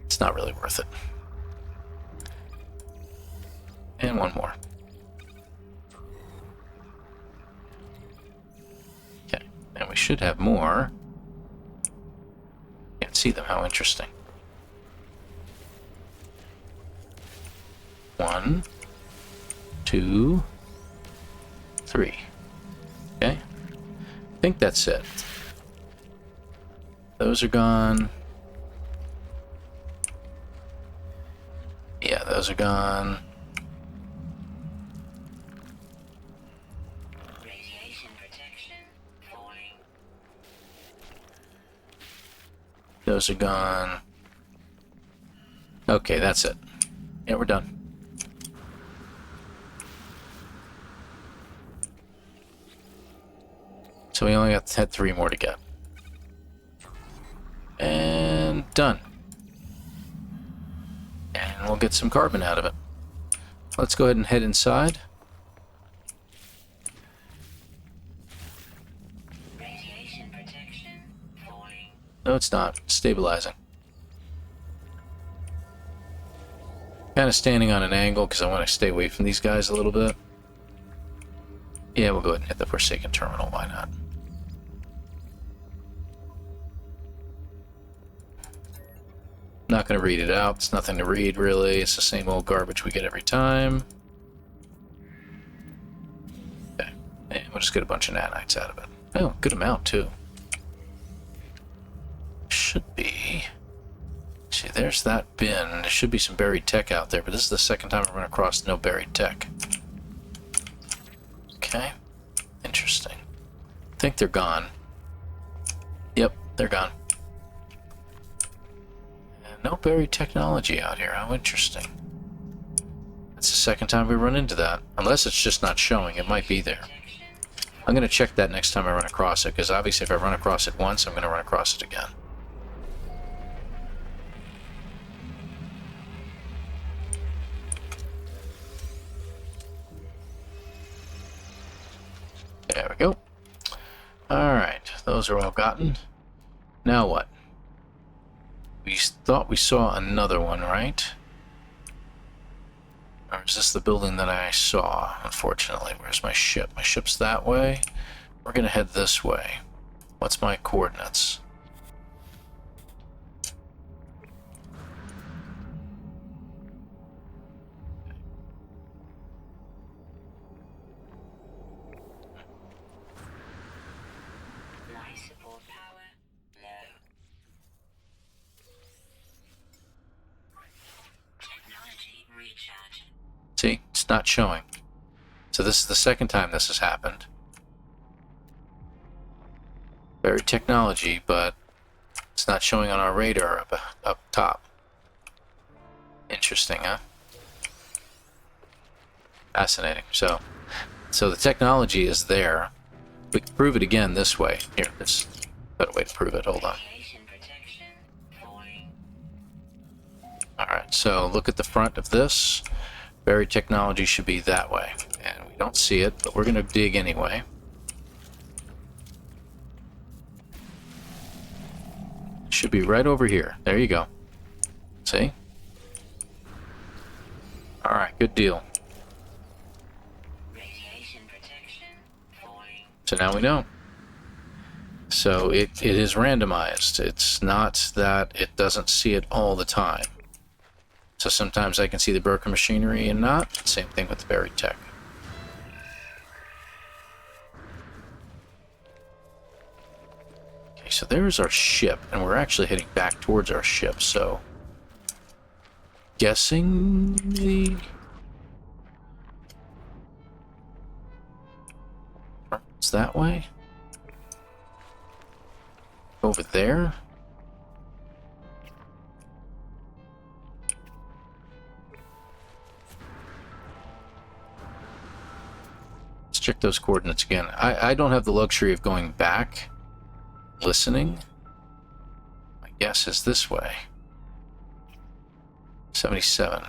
Speaker 1: it's not really worth it. And one more. Okay, and we should have more. Can't see them, how interesting. 1, 2, 3. Okay, I think that's it. Those are gone. Yeah, those are gone.
Speaker 2: Radiation protection falling.
Speaker 1: Those are gone. Okay, that's it. Yeah, we're done. So we only had 3 more to get. And done. And we'll get some carbon out of it. Let's go ahead and head inside.
Speaker 2: Radiation protection falling.
Speaker 1: No, it's not. It's stabilizing. Kind of standing on an angle because I want to stay away from these guys a little bit. Yeah, we'll go ahead and hit the Forsaken Terminal. Why not? Not going to read it out. It's nothing to read, really. It's the same old garbage we get every time. Okay. And we'll just get a bunch of nanites out of it. Oh, good amount, too. Should be. See, there's that bin. There should be some buried tech out there, but this is the second time I've run across no buried tech. Okay, interesting. I think they're gone. Yep, they're gone. And no buried technology out here. How interesting. That's the second time we run into that. Unless it's just not showing. It might be there. I'm going to check that next time I run across it, because obviously if I run across it once, I'm going to run across it again. There we go. Alright, those are all gotten. Now what? We thought we saw another one, right? Or is this the building that I saw, unfortunately? Where's my ship? My ship's that way. We're going to head this way. What's my coordinates?
Speaker 2: Life support power low. Technology recharge.
Speaker 1: See, it's not showing. So this is the second time this has happened. Very technology, but it's not showing on our radar up top. Interesting, huh? Fascinating. So the technology is there. We can prove it again this way. Here, there's a better way to prove it. Hold on.
Speaker 2: Radiation protection falling.
Speaker 1: Alright, so look at the front of this. Buried technology should be that way. And we don't see it, but we're going to dig anyway. Should be right over here. There you go. See? Alright, good deal.
Speaker 2: Radiation protection falling.
Speaker 1: So now we know. So it is randomized. It's not that it doesn't see it all the time. So sometimes I can see the broken machinery and not. Same thing with the buried tech. Okay, so there's our ship, and we're actually heading back towards our ship, so... Guessing the... It's that way? Over there? Let's check those coordinates again. I don't have the luxury of going back, listening. My guess is this way. 77.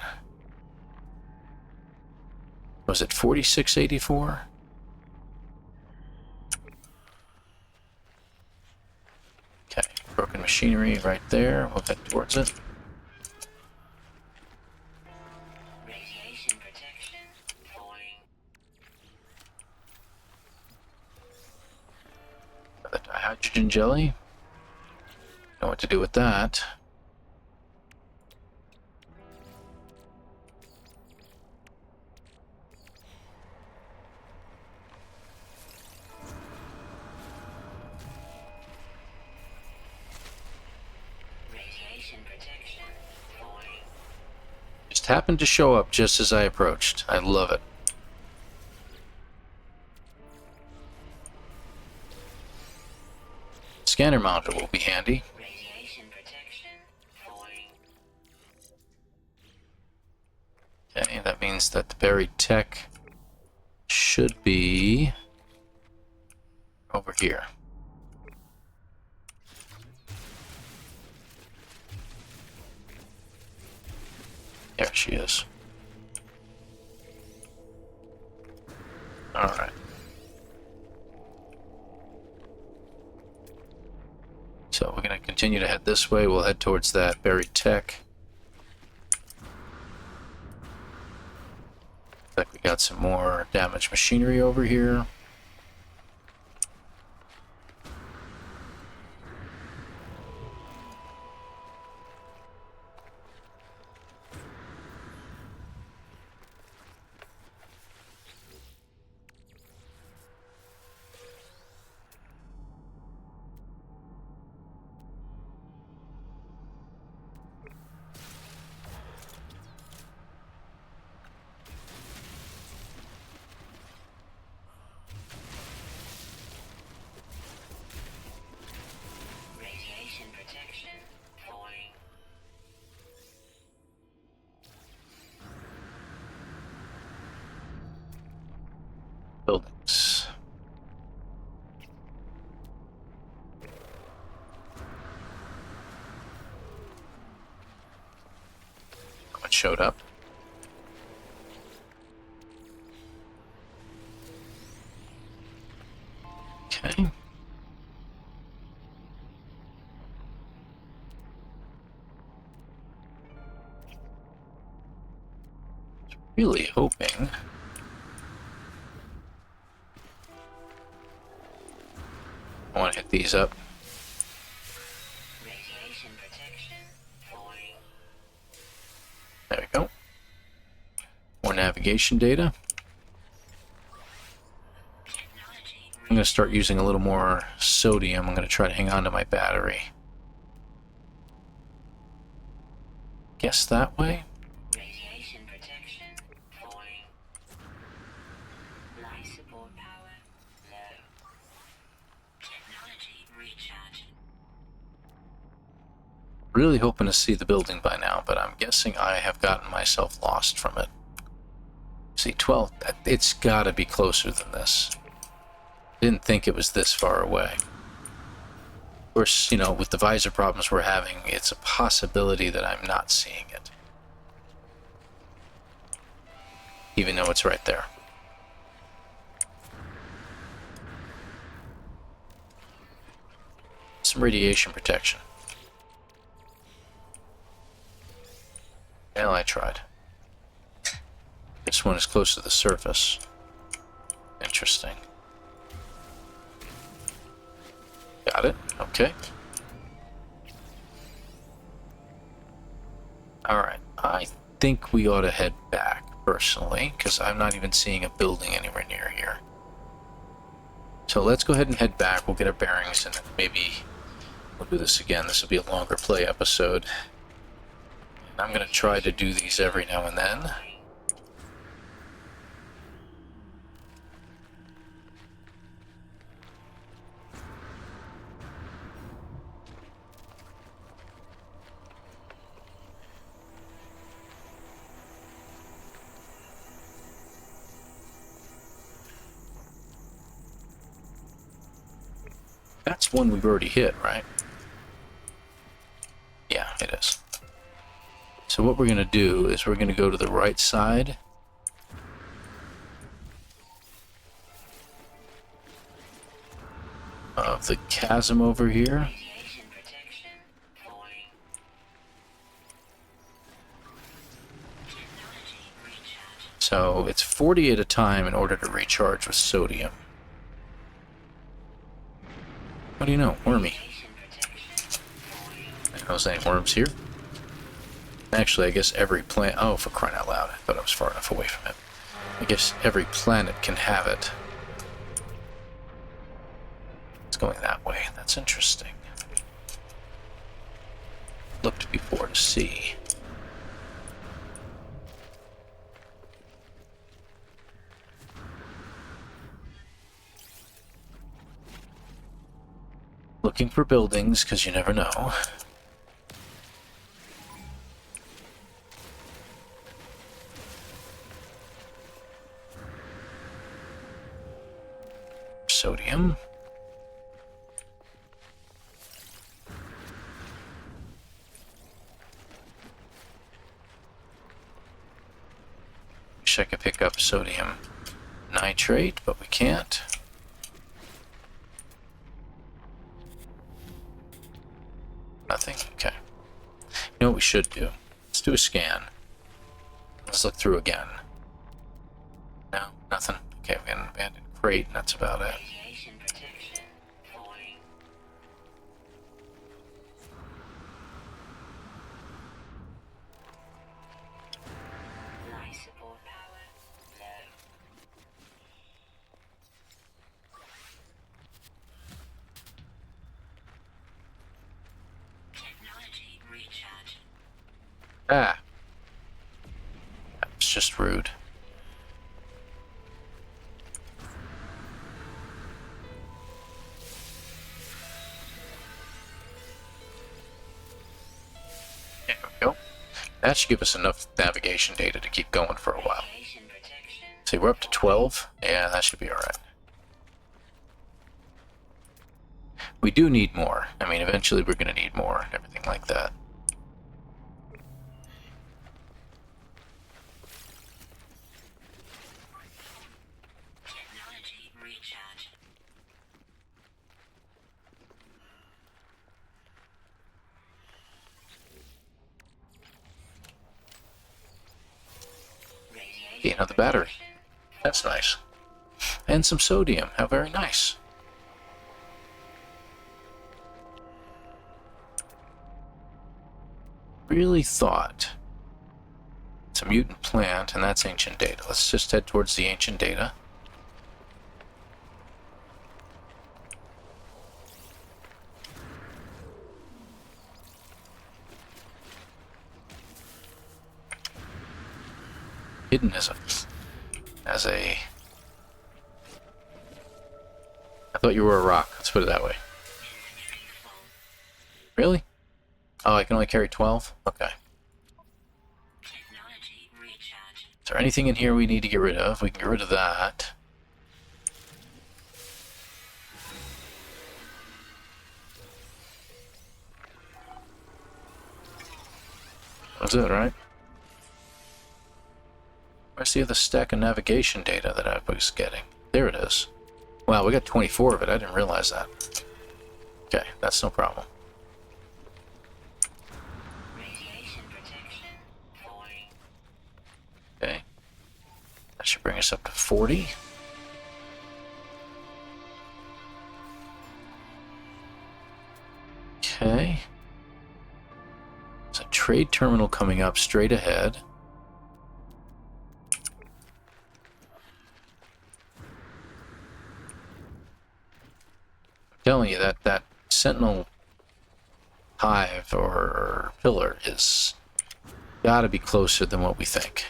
Speaker 1: Was it 4684? Okay, broken machinery right there. We'll head towards it.
Speaker 2: Radiation protection falling.
Speaker 1: The dihydrogen jelly. Know what to do with that.
Speaker 2: Radiation protection falling.
Speaker 1: Just happened to show up just as I approached. I love it. Scanner monitor will be handy.
Speaker 2: Radiation protection falling.
Speaker 1: Okay, that means that the buried tech should be over here. There she is. Alright. So we're going to continue to head this way. We'll head towards that buried tech. Looks like we got some more damaged machinery over here. showed up. Okay. Really hoping. I want to hit these up.
Speaker 2: Radiation protection falling.
Speaker 1: There we go. More navigation data.
Speaker 2: Technology
Speaker 1: I'm going to start using a little more sodium. I'm going to try to hang on to my battery. Guess that way?
Speaker 2: radiation protection falling. Life support power low. Technology recharge.
Speaker 1: Really hoping to see the building by now, but I'm guessing I have gotten myself lost from it. See, 12, it's got to be closer than this. Didn't think it was this far away. Of course, you know, with the visor problems we're having, it's a possibility that I'm not seeing it. Even though it's right there. Some radiation protection. Well, I tried. This one is close to the surface. Interesting. Got it. Okay. Alright. I think we ought to head back, personally, because I'm not even seeing a building anywhere near here. So let's go ahead and head back. We'll get our bearings, and then maybe we'll do this again. This will be a longer play episode. And I'm going to try to do these every now and then. That's one we've already hit, right? Yeah, it is. So what we're going to do is we're going to go to the right side. Of the chasm over here.
Speaker 2: Radiation protection falling. Technology recharge.
Speaker 1: So it's 40 at a time in order to recharge with sodium. What do you know? Wormy.
Speaker 2: Radiation protection falling.
Speaker 1: There's any worms here? Actually, I guess every planet... Oh, for crying out loud. I thought I was far enough away from it. I guess every planet can have it. It's going that way. That's interesting. Looked before to see. Looking for buildings, because you never know. Sodium. Wish I could pick up sodium nitrate, but we can't. Nothing? Okay. You know what we should do? Let's do a scan. Let's look through again. No, nothing. Okay, we got an abandoned crate, and that's about it.
Speaker 2: Radiation protection falling. Life support power low. Technology recharge.
Speaker 1: Ah. That was just rude. There we go. That should give us enough navigation data to keep going for a while.
Speaker 2: Radiation protection.
Speaker 1: See, we're up to 12. Yeah, that should be alright. We do need more. I mean, eventually we're going to need more and everything like that. Hey, another battery. That's nice. And some sodium. How very nice. Really thought it's a mutant plant, and that's ancient data. Let's just head towards the ancient data. Hidden as a... I thought you were a rock. Let's put it that way. Really? Oh, I can only carry 12? Okay.
Speaker 2: Technology recharge.
Speaker 1: Is there anything in here we need to get rid of? We can get rid of that. That's it, right? Where's the other stack of navigation data that I was getting? There it is. Wow, we got 24 of it. I didn't realize that. Okay, that's no problem.
Speaker 2: Radiation protection falling.
Speaker 1: Okay. That should bring us up to 40. Okay. There's a trade terminal coming up straight ahead. I'm telling you that Sentinel hive or pillar is gotta be closer than what we think.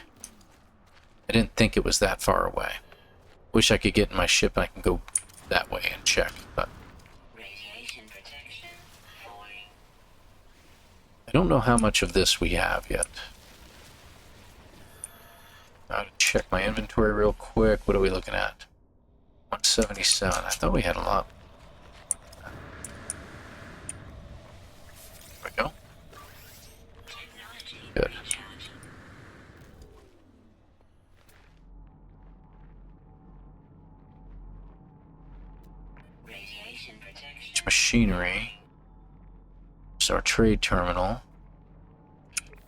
Speaker 1: I didn't think it was that far away. Wish I could get in my ship and I can go that way and check, but
Speaker 2: Radiation protection falling.
Speaker 1: I don't know how much of this we have yet. I'll check my inventory real quick. What are we looking at? 177. I thought we had a lot. There we go.
Speaker 2: Technology
Speaker 1: Good.
Speaker 2: recharge. Radiation protection.
Speaker 1: It's machinery. It's our trade terminal.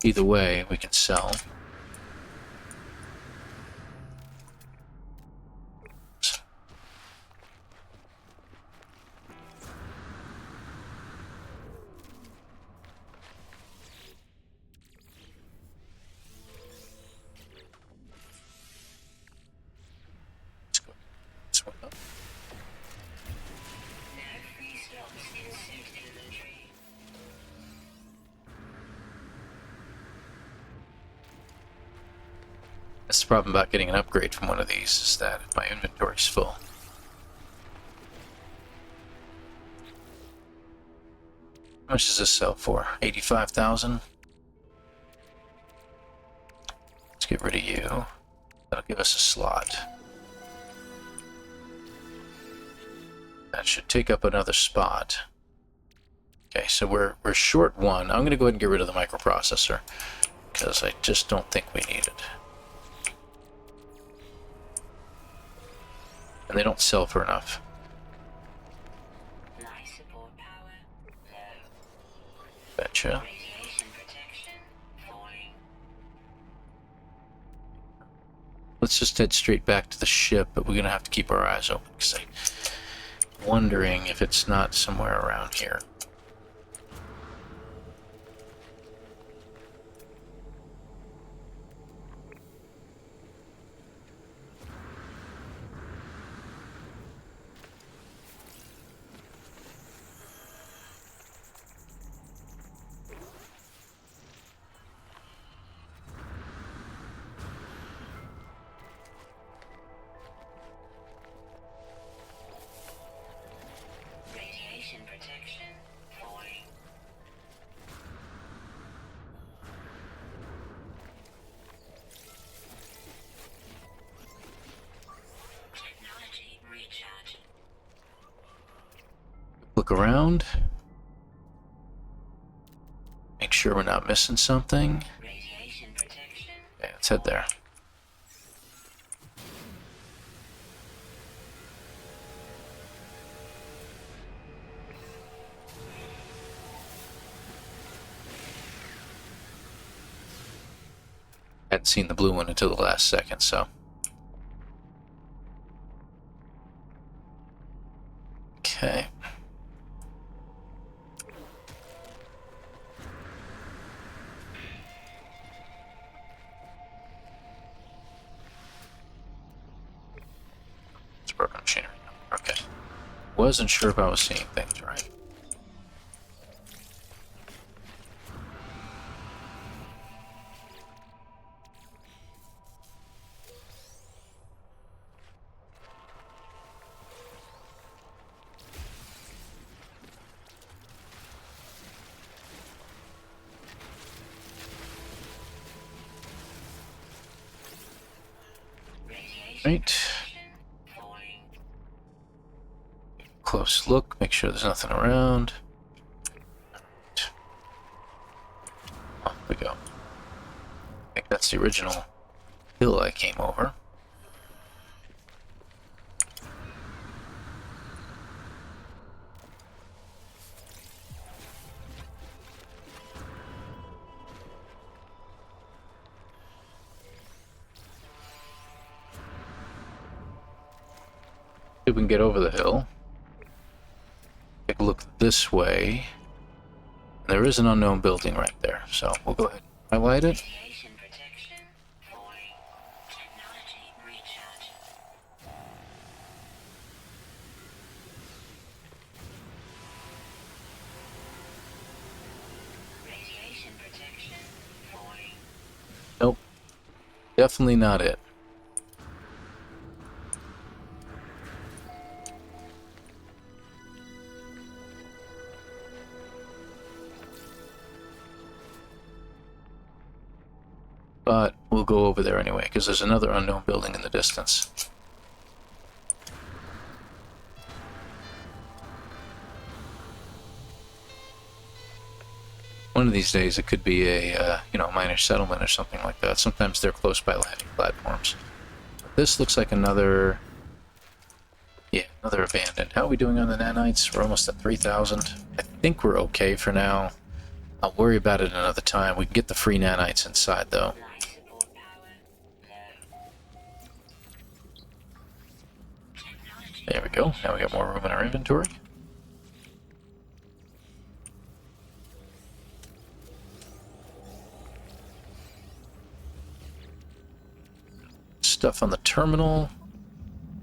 Speaker 1: Either way, we can sell. Let's go. This one up.
Speaker 2: No free slots in suit inventory.
Speaker 1: That's the problem about getting an upgrade from one of these, is that my inventory's full. How much does this sell for? 85,000? Let's get rid of you. That'll give us a slot. That should take up another spot. Okay, so we're short one. I'm going to go ahead and get rid of the microprocessor, because I just don't think we need it. And they don't sell for enough.
Speaker 2: Life support power low.
Speaker 1: Betcha.
Speaker 2: Radiation protection falling.
Speaker 1: Let's just head straight back to the ship, but we're going to have to keep our eyes open, because I'm wondering if it's not somewhere around here.
Speaker 2: Radiation protection falling. Technology recharge.
Speaker 1: Look around. Make sure we're not missing something.
Speaker 2: Radiation protection.
Speaker 1: Okay, let's head there. Hadn't seen the blue one until the last second, so. Okay. It's broken machinery. Okay. Wasn't sure if I was seeing things right. Right. Close look, make sure there's nothing around. Off we go. I think that's the original hill I came over. See if we can get over the hill. Take a look this way. There is an unknown building right there, so we'll go ahead and highlight it.
Speaker 2: Radiation protection. Falling. Technology recharge. Radiation protection. Falling.
Speaker 1: Nope. Definitely not it. But we'll go over there anyway, because there's another unknown building in the distance. One of these days it could be a, minor settlement or something like that. Sometimes they're close by landing platforms. This looks like another abandoned. How are we doing on the nanites? We're almost at 3,000. I think we're okay for now. I'll worry about it another time. We can get the free nanites inside, though.
Speaker 2: Life support power. Low. Technology.
Speaker 1: There we go. Now we got more room in our inventory. Stuff on the terminal.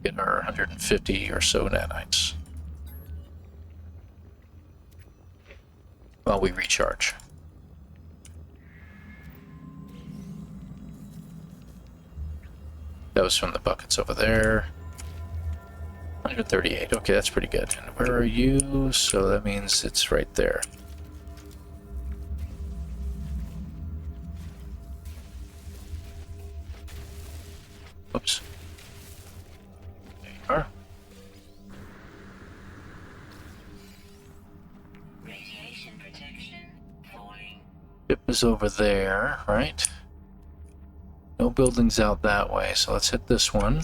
Speaker 1: Get our 150 or so nanites. While we recharge. That was from the buckets over there. 138. Okay, that's pretty good. And where are you? So that means it's right there. Oops. There you are.
Speaker 2: Radiation protection. Falling.
Speaker 1: Ship is over there, right? No buildings out that way, so let's hit this one.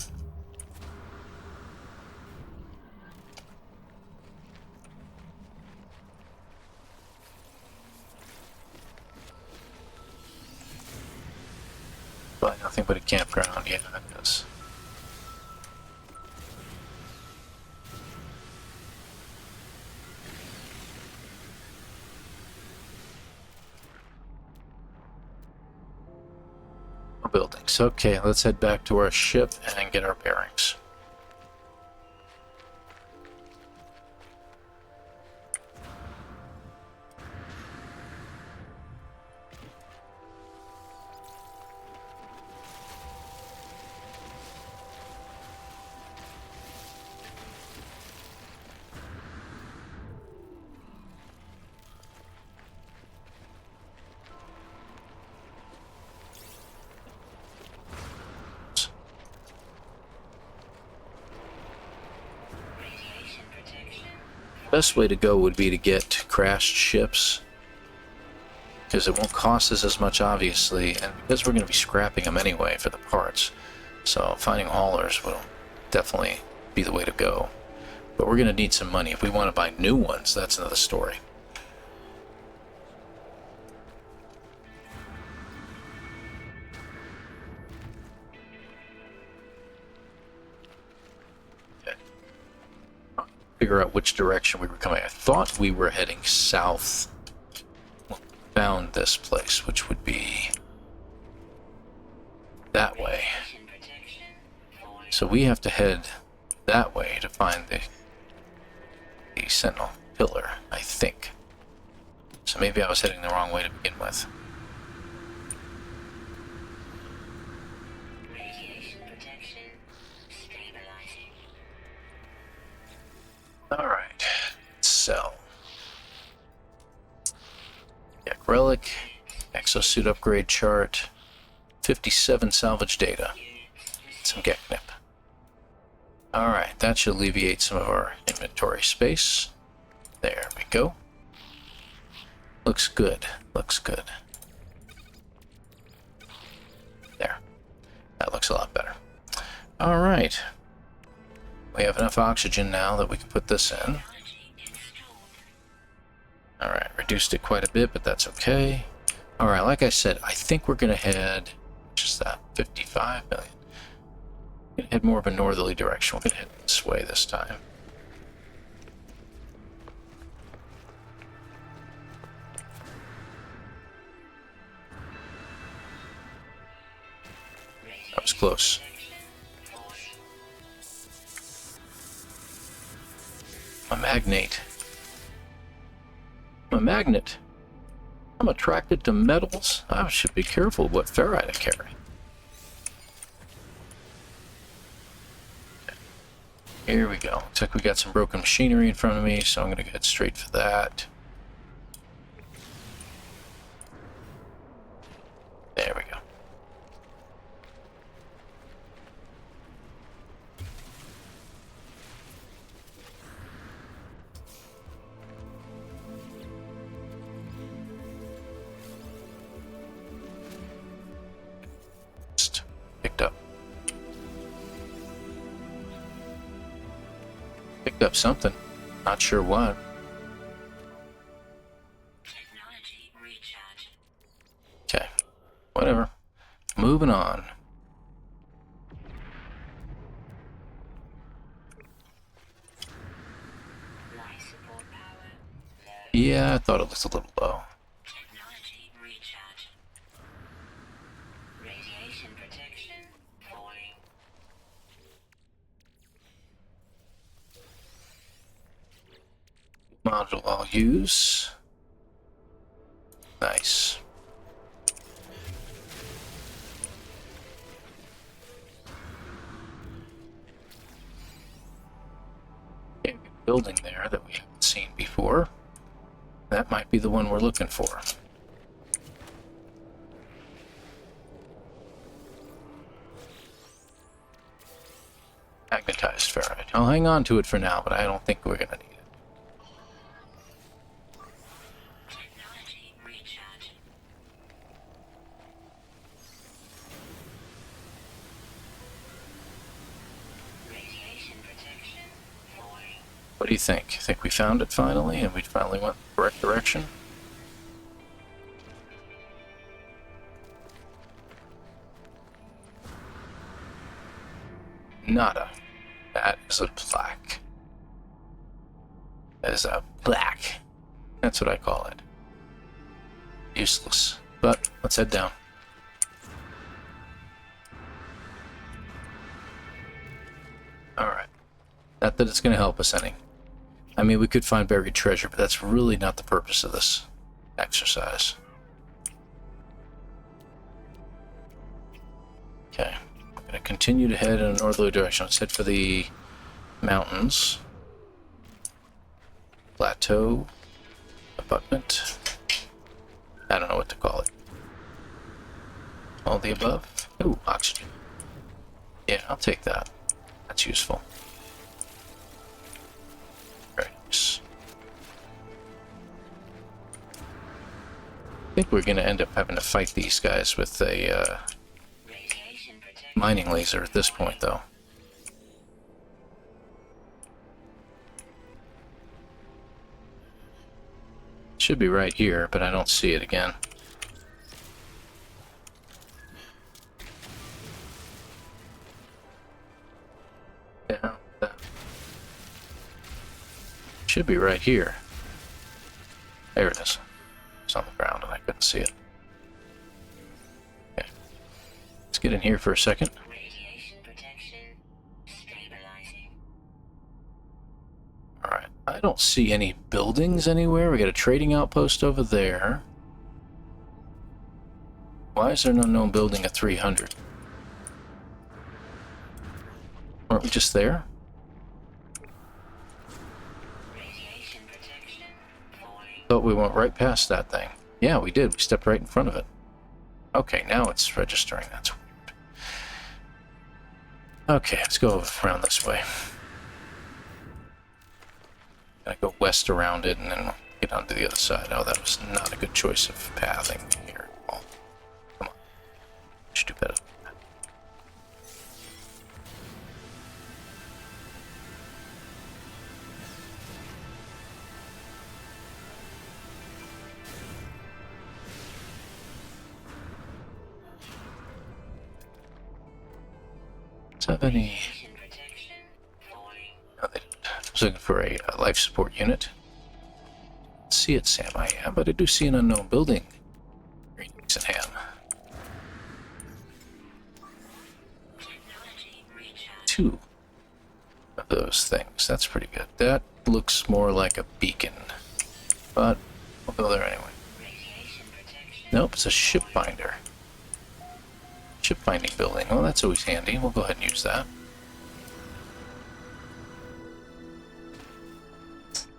Speaker 1: But nothing but a campground, yeah, that does. No buildings. Okay, let's head back to our ship and get our bearings.
Speaker 2: Radiation protection.
Speaker 1: Best way to go would be to get crashed ships, because it won't cost us as much, obviously, and because we're going to be scrapping them anyway for the parts, so finding haulers will definitely be the way to go. But we're going to need some money. If we want to buy new ones, that's another story. figure out which direction we were coming. I thought we were heading south when we found this place, which would be that way. So we have to head that way to find the Sentinel pillar, I think. So maybe I was heading the wrong way to begin with.
Speaker 2: Radiation protection stabilizing.
Speaker 1: Alright, sell. Yak relic, exosuit upgrade chart, 57 salvage data, some Geknip. Alright, that should alleviate some of our inventory space. There we go. Looks good, looks good. There. That looks a lot better. Alright. We have enough oxygen now that we can put this in. Alright, reduced it quite a bit, but that's okay. Alright, like I said, I think we're going to head, just that, 55 million. We're going to head more of a northerly direction. We're going to head this way this time. That was close. A magnate. I'm a magnet. I'm attracted to metals. I should be careful what ferrite I carry. Here we go. Looks like we got some broken machinery in front of me, so I'm going to head straight for that. There we go. Just picked up. Picked up something. Not sure what.
Speaker 2: Technology recharge.
Speaker 1: Okay. Whatever. Moving on.
Speaker 2: Life support power low.
Speaker 1: Yeah, I thought it was a little low.
Speaker 2: Technology recharge. Radiation protection falling.
Speaker 1: Module I'll use. Nice. Okay, building there that we haven't seen before. That might be the one we're looking for. Magnetized ferrite. I'll hang on to it for now, but I don't think we're gonna need it.
Speaker 2: Technology recharge. Radiation protection falling.
Speaker 1: What do you think? Think we found it finally, and we finally went the correct direction? Nada. That is a plaque. That is a plaque. That's what I call it. Useless. But let's head down. Alright. Not that it's going to help us any. I mean, we could find buried treasure, but that's really not the purpose of this exercise. Okay. I'm going to continue to head in a northerly direction. Let's head for the mountains. Plateau. Abutment. I don't know what to call it. All the above. Ooh, oxygen. Yeah, I'll take that. That's useful. Very nice. I think we're going to end up having to fight these guys with a
Speaker 2: Radiation protection.
Speaker 1: mining laser at this point, though. Should be right here, but I don't see it again. Yeah. That. Should be right here. There it is. It's on the ground and I couldn't see it. Okay. Let's get in here for a second.
Speaker 2: Radiation protection stabilizing.
Speaker 1: Alright, I don't see any buildings anywhere. We got a trading outpost over there. Why is there no known building at 300? Weren't we just there?
Speaker 2: Radiation protection falling.
Speaker 1: Thought we went right past that thing. Yeah, we did. We stepped right in front of it. Okay, now it's registering. That's weird. Okay, let's go around this way. Gotta go west around it and then get onto the other side. Oh, that was not a good choice of pathing here. Oh, come on. Should do better. Does that have any...
Speaker 2: Radiation protection falling.
Speaker 1: No, they didn't. I was looking for a life support unit. See it, Sam, I am, but I do see an unknown building. Greetings in hand.
Speaker 2: Technology recharge.
Speaker 1: 2 of those things. That's pretty good. That looks more like a beacon, but we'll go there anyway.
Speaker 2: Radiation protection.
Speaker 1: Nope, it's a ship binder. Ship binding building. Well, that's always handy. We'll go ahead and use that.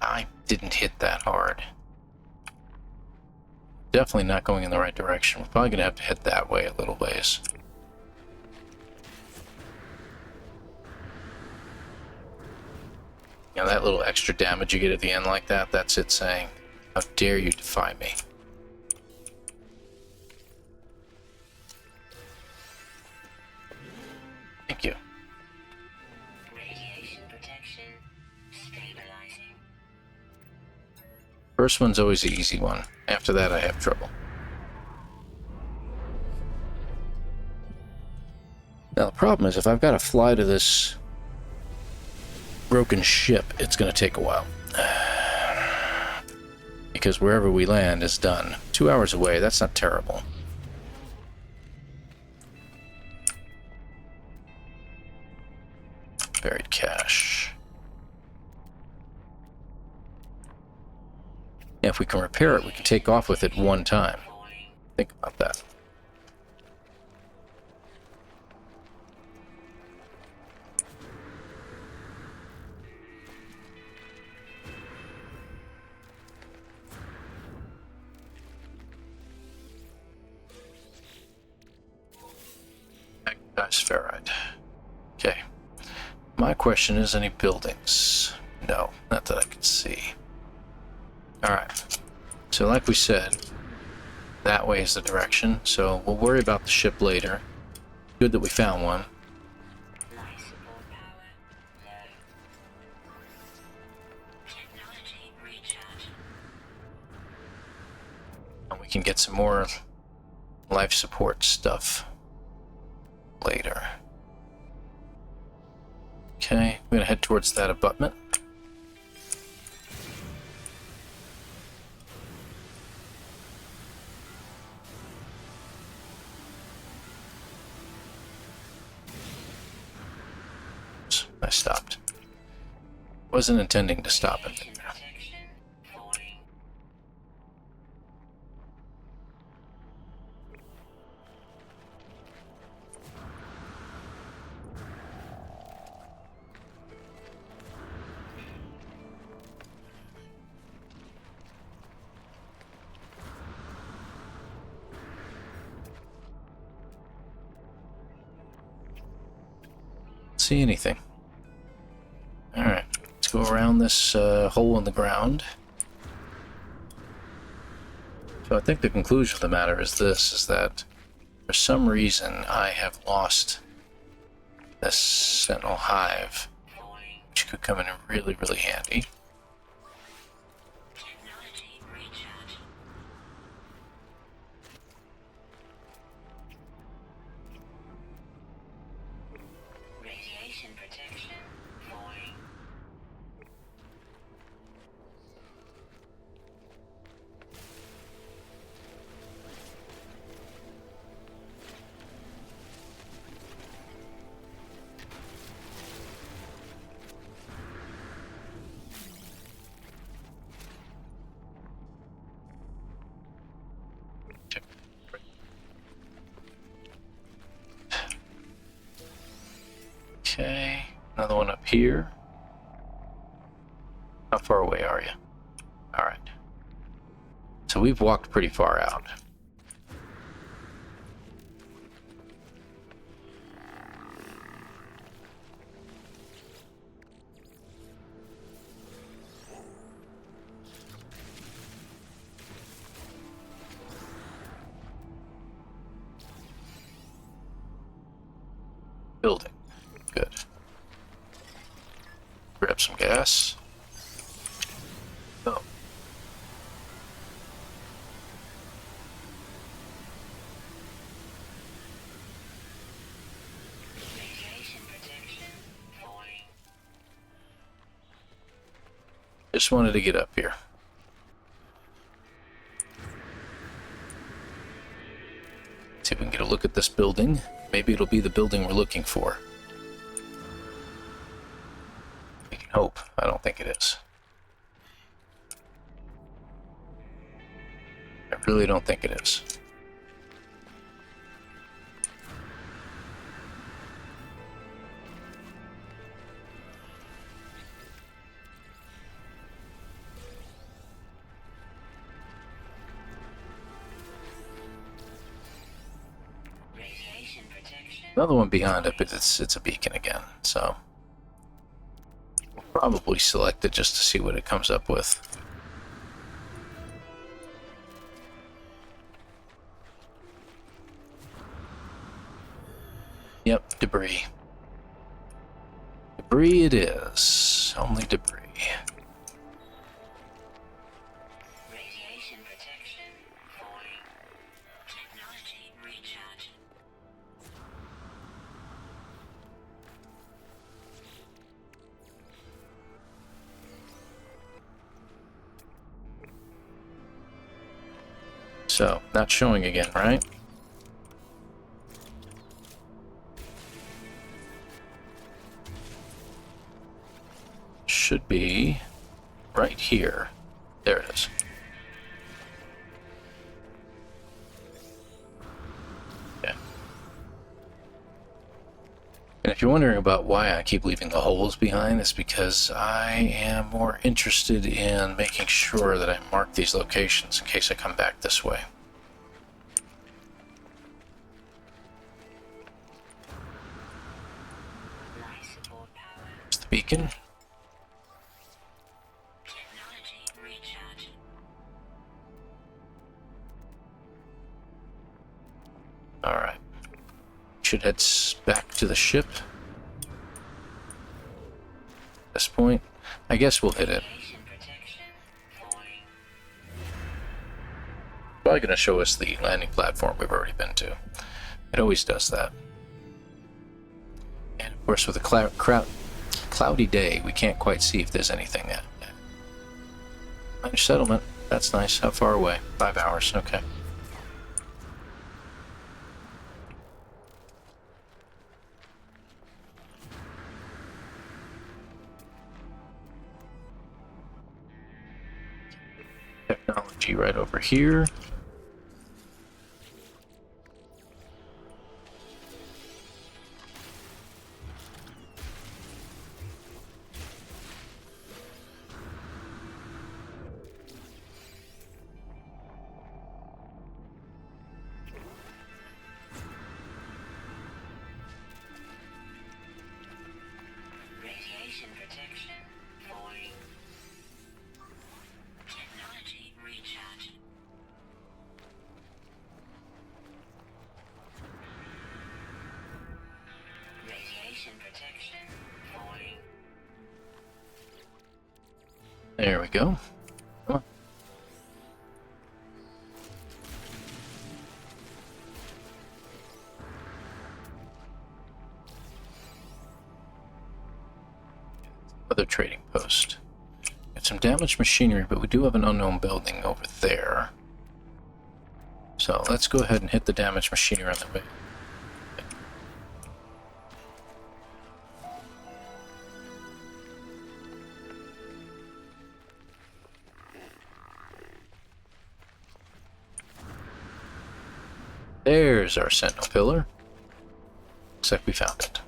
Speaker 1: I didn't hit that hard. Definitely not going in the right direction. We're probably going to have to head that way a little ways. You know, that little extra damage you get at the end like that, that's it saying, how dare you defy me. Thank you.
Speaker 2: Radiation protection stabilizing.
Speaker 1: First one's always the easy one. After that, I have trouble. Now, the problem is, if I've got to fly to this broken ship, it's going to take a while. Because wherever we land is done. 2 hours away, that's not terrible. Buried cache. Yeah, if we can repair it, we can take off with it one time. Think about that. Spherite. Okay. My question is, any buildings? No, not that I can see. Alright. So like we said, that way is the direction, so we'll worry about the ship later. Good that we found one.
Speaker 2: Life support power low. Technology recharge.
Speaker 1: And we can get some more life support stuff later. Okay, we're gonna head towards that abutment. I stopped. Wasn't intending to stop it.
Speaker 2: Radiation protection falling.
Speaker 1: See anything. Alright, let's go around this hole in the ground. So I think the conclusion of the matter is this, is that for some reason I have lost this Sentinel hive, which could come in really, really handy.
Speaker 2: Technology recharge. Radiation protection falling.
Speaker 1: here. How far away are you? All right. So we've walked pretty far out. Building. Good. Grab some gas. Oh.
Speaker 2: Radiation protection falling.
Speaker 1: Just wanted to get up here. See if we can get a look at this building. Maybe it'll be the building we're looking for. We can hope. I don't think it is. I really don't think it is.
Speaker 2: Radiation protection.
Speaker 1: Another one behind it, but it's a beacon again, so we'll probably select it just to see what it comes up with. Yep, debris. Debris it is. Only debris.
Speaker 2: Radiation protection falling. Technology recharge.
Speaker 1: So, not showing again, right? Should be right here. There it is. Yeah. And if you're wondering about why I keep leaving the holes behind, it's because I am more interested in making sure that I mark these locations in case I come back this way.
Speaker 2: Life support power.
Speaker 1: It's the beacon.
Speaker 2: Technology recharge.
Speaker 1: Alright. Should head back to the ship. At this point, I guess we'll hit it.
Speaker 2: Radiation protection falling.
Speaker 1: Probably going to show us the landing platform we've already been to. It always does that. And of course, with a cloudy day, we can't quite see if there's anything yet. Minor settlement. That's nice. How far away? 5 hours. Okay. Technology right over here.
Speaker 2: Radiation protection falling. Technology recharge. Radiation protection falling.
Speaker 1: There we go. Come on. Other trading post. Got some damaged machinery, but we do have an unknown building over there. So let's go ahead and hit the damaged machinery on the way. There's our Sentinel pillar. Looks like we found it.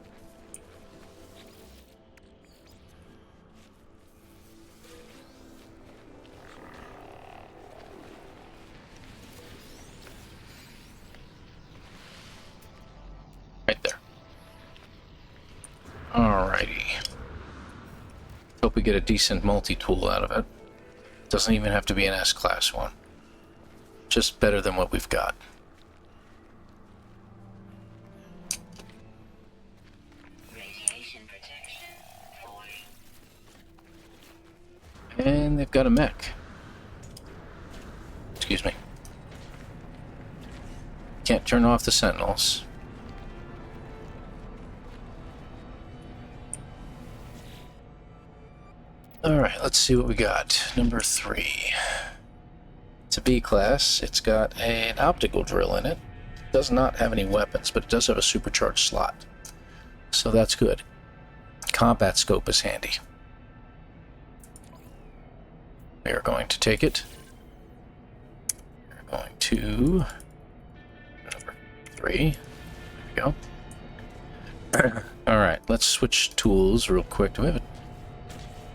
Speaker 1: Alrighty. Hope we get a decent multi-tool out of it. Doesn't even have to be an S-class one. Just better than what we've got.
Speaker 2: Radiation protection falling.
Speaker 1: And they've got a mech. Excuse me. Can't turn off the Sentinels. Alright, let's see what we got. Number 3. It's a B class. It's got an optical drill in it. It does not have any weapons, but it does have a supercharged slot. So that's good. Combat scope is handy. We are going to take it. We're going to... number 3. There we go. Alright, let's switch tools real quick. Do we have a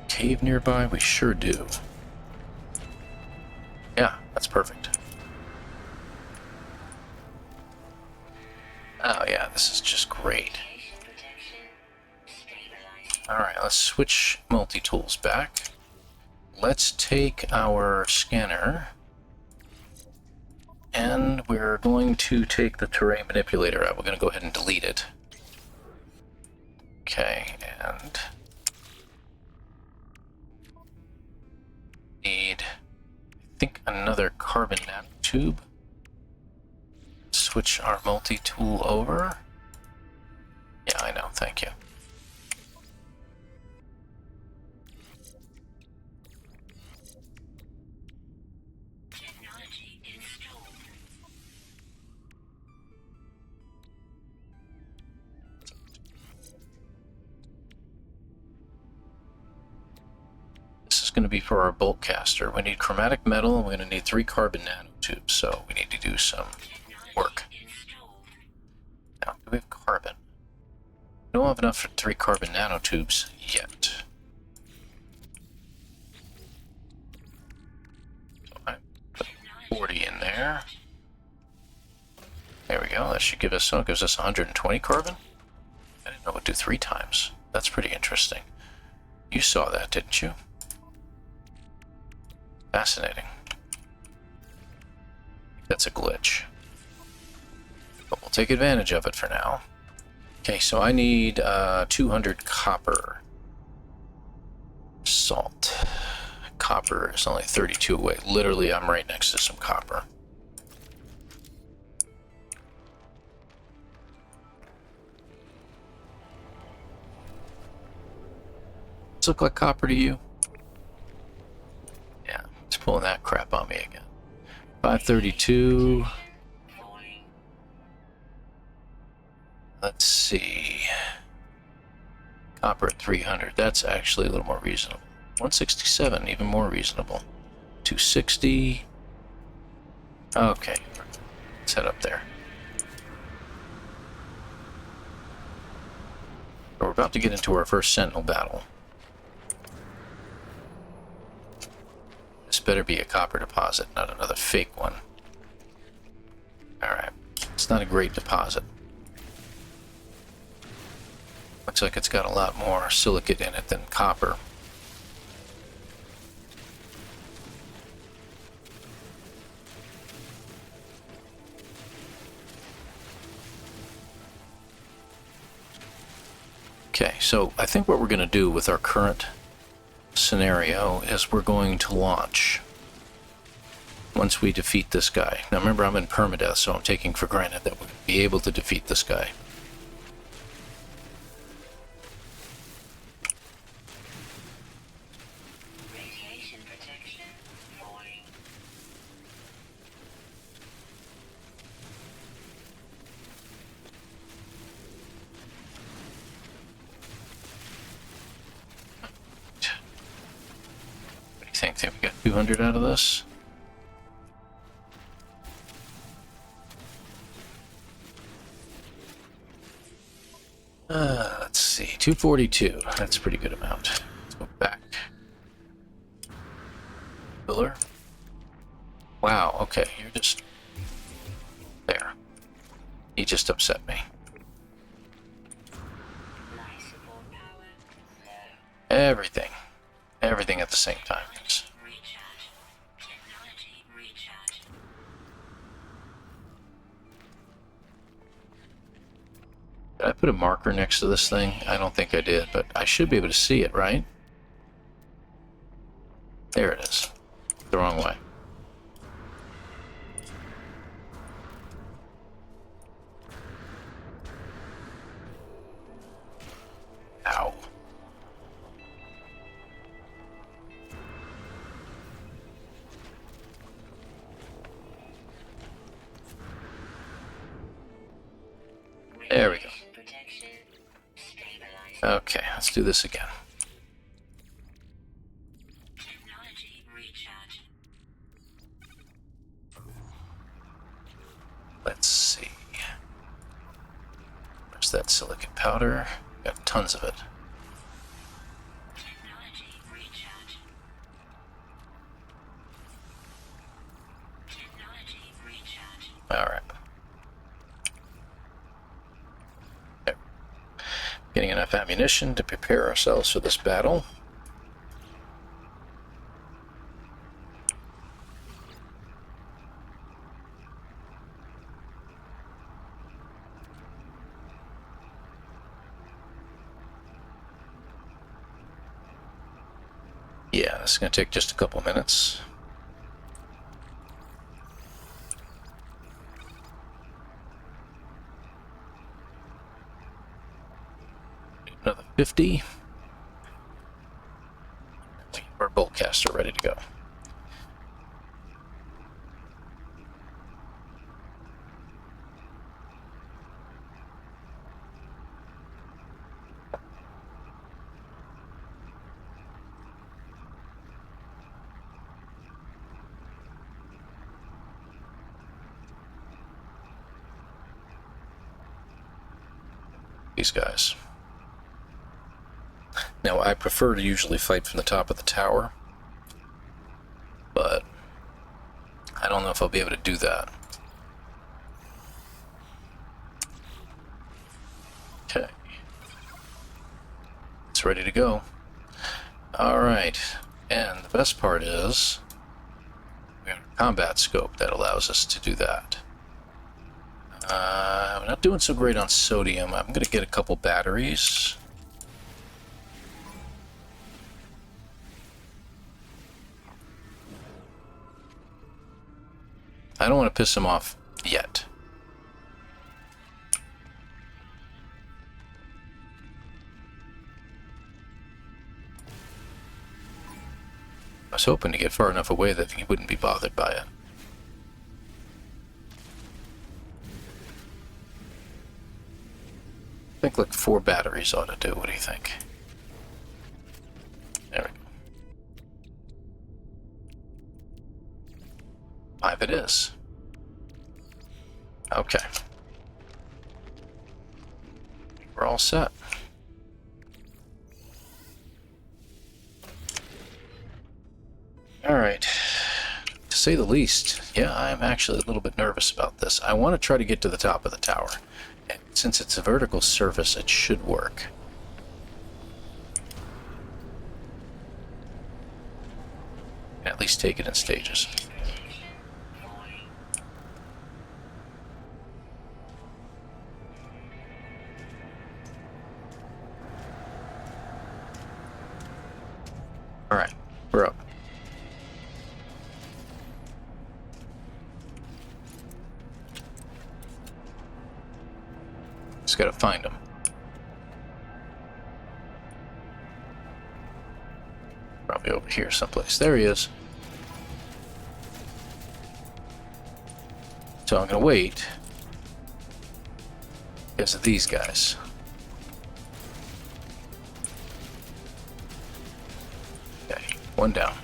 Speaker 1: cave nearby? We sure do. Yeah, that's perfect. Oh yeah, this is just great.
Speaker 2: Radiation protection stabilizing.
Speaker 1: Alright, let's switch multi-tools back. Let's take our scanner, and we're going to take the terrain manipulator out. We're going to go ahead and delete it. Okay, and need, I think, another carbon nanotube. Switch our multi-tool over. Yeah, I know, thank you.
Speaker 2: Technology installed.
Speaker 1: This is going to be for our bolt caster. We need chromatic metal, and we're going to need 3 carbon nanotubes, so we need to do some work.
Speaker 2: Installed.
Speaker 1: Now, do we have carbon? We don't have enough for 3 carbon nanotubes yet. So I put 40 in there. There we go. That should give us, oh, it gives us 120 carbon. I didn't know it would do 3 times. That's pretty interesting. You saw that, didn't you? Fascinating. That's a glitch. But we'll take advantage of it for now. Okay, so I need 200 copper. Salt. Copper is only 32 away. Literally, I'm right next to some copper. Does it look like copper to you? Yeah, it's pulling that crap on me again. 532.
Speaker 2: Falling.
Speaker 1: Let's see. Copper at 300. That's actually a little more reasonable. 167, even more reasonable. 260. Okay, let's head up there. We're about to get into our first Sentinel battle. This better be a copper deposit, not another fake one. Alright, it's not a great deposit. Looks like it's got a lot more silicate in it than copper. Okay, so I think what we're going to do with our current scenario is we're going to launch once we defeat this guy. Now remember, I'm in permadeath, so I'm taking for granted that we're going to be able to defeat this guy.
Speaker 2: Radiation protection falling.
Speaker 1: What do you think? Think we got 200 out of this? Let's see, 242. That's a pretty good amount. Let's go back. Pillar. Wow, okay, you're just... there. He just upset me.
Speaker 2: Life support
Speaker 1: Everything. Everything at the same time.
Speaker 2: Recharge. Technology recharge.
Speaker 1: Did I put a marker next to this thing? I don't think I did, but I should be able to see it, right? There it is. The wrong way. Ow. There we go.
Speaker 2: Protection stabilized.
Speaker 1: Okay, let's do this again.
Speaker 2: Technology recharge.
Speaker 1: Let's see. Where's that silicon powder? Got tons of it.
Speaker 2: Technology recharge. Technology recharge.
Speaker 1: Alright. There. Getting enough ammunition to prepare ourselves for this battle. Yeah, this is going to take just a couple minutes. Another 50. Our boltcaster ready to go. These guys. Now, I prefer to usually fight from the top of the tower, but I don't know if I'll be able to do that. Okay. It's ready to go. Alright, and the best part is we have a combat scope that allows us to do that. I'm not doing so great on sodium. I'm going to get a couple batteries. I don't want to piss him off yet. I was hoping to get far enough away that he wouldn't be bothered by it. I think like 4 batteries ought to do. What do you think? There we go. 5 it is. Okay. We're all set. Alright. To say the least, yeah, I'm actually a little bit nervous about this. I want to try to get to the top of the tower. And since it's a vertical surface, it should work. At least take it in stages. Alright, we're up. Just gotta find him. Probably over here someplace. There he is. So I'm gonna wait because of these guys. Okay, 1 down.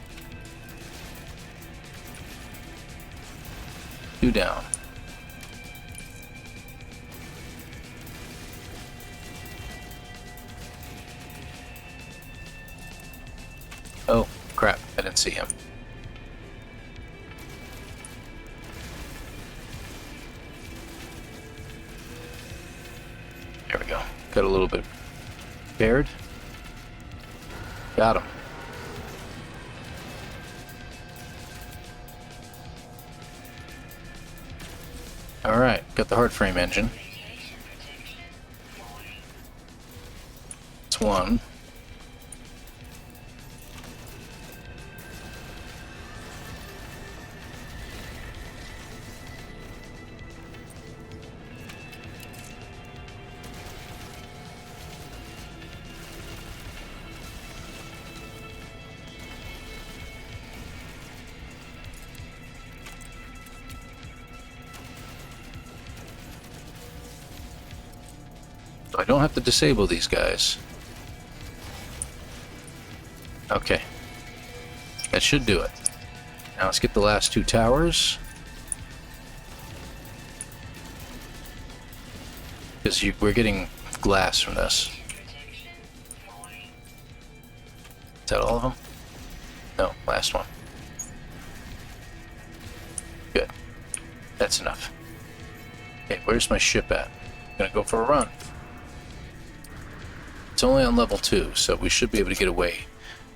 Speaker 1: 2 down. Oh, crap, I didn't see him. There we go. Got a little bit bared. Got him. Alright, got the hard frame engine.
Speaker 2: Radiation protection. Falling.
Speaker 1: That's one. I don't have to disable these guys. Okay. That should do it. Now let's get the last two towers. Because we're getting glass from this.
Speaker 2: Protection. Falling.
Speaker 1: Is that all of them? No, last one. Good. That's enough. Okay, where's my ship at? I'm gonna go for a run. It's only on level 2, so we should be able to get away.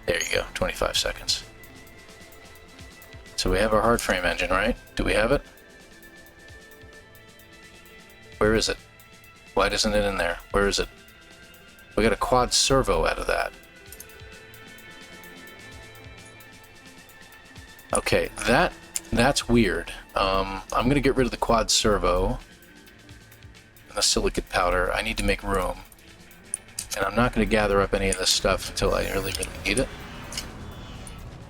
Speaker 1: There you go, 25 seconds. So we have our hard frame engine, right? Do we have it? Where is it? Why isn't it in there? Where is it? We got a quad servo out of that. Okay, that's weird. I'm gonna get rid of the quad servo and the silicate powder. I need to make room. And I'm not going to gather up any of this stuff until I really need it.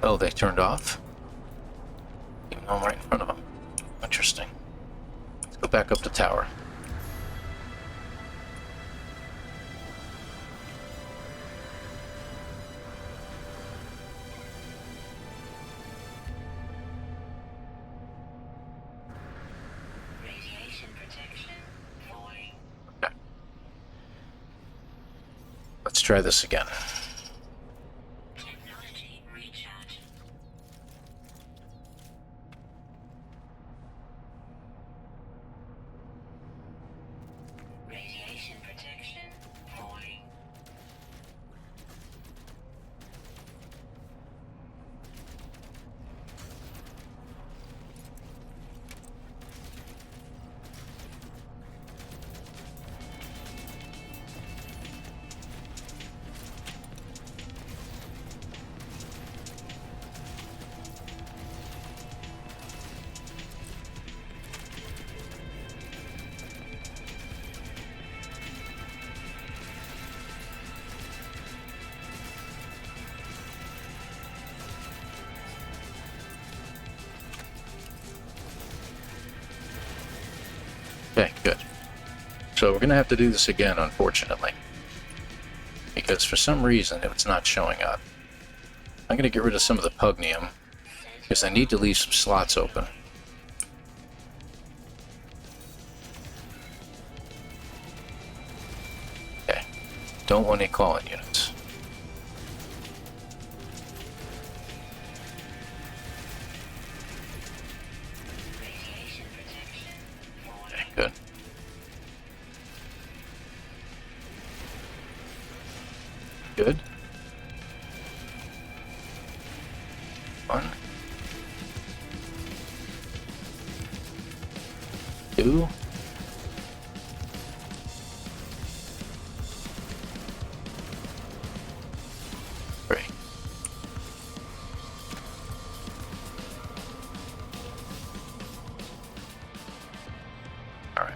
Speaker 1: Oh, they turned off? Even though I'm right in front of them. Interesting. Let's go back up the tower.
Speaker 2: Radiation protection. Falling.
Speaker 1: Okay. Let's try this again.
Speaker 2: Technology recharge. Radiation protection. Falling.
Speaker 1: Okay, good. So we're going to have to do this again, unfortunately. Because for some reason it's not showing up. I'm going to get rid of some of the pugnium. Because I need to leave some slots open. Okay. Don't want any call-in units.
Speaker 2: Radiation protection. Falling.
Speaker 1: Okay, good. Good. One. Two. Three. All right.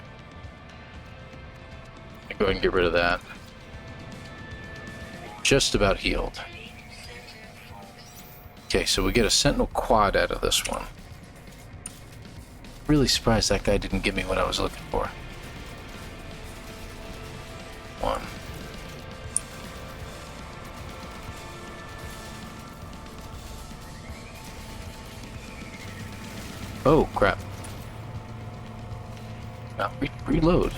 Speaker 1: Go ahead and get rid of that. Just about healed. Okay, so we get a Sentinel quad out of this one. Really surprised that guy didn't give me what I was looking for. One. Oh, crap. Now, reload.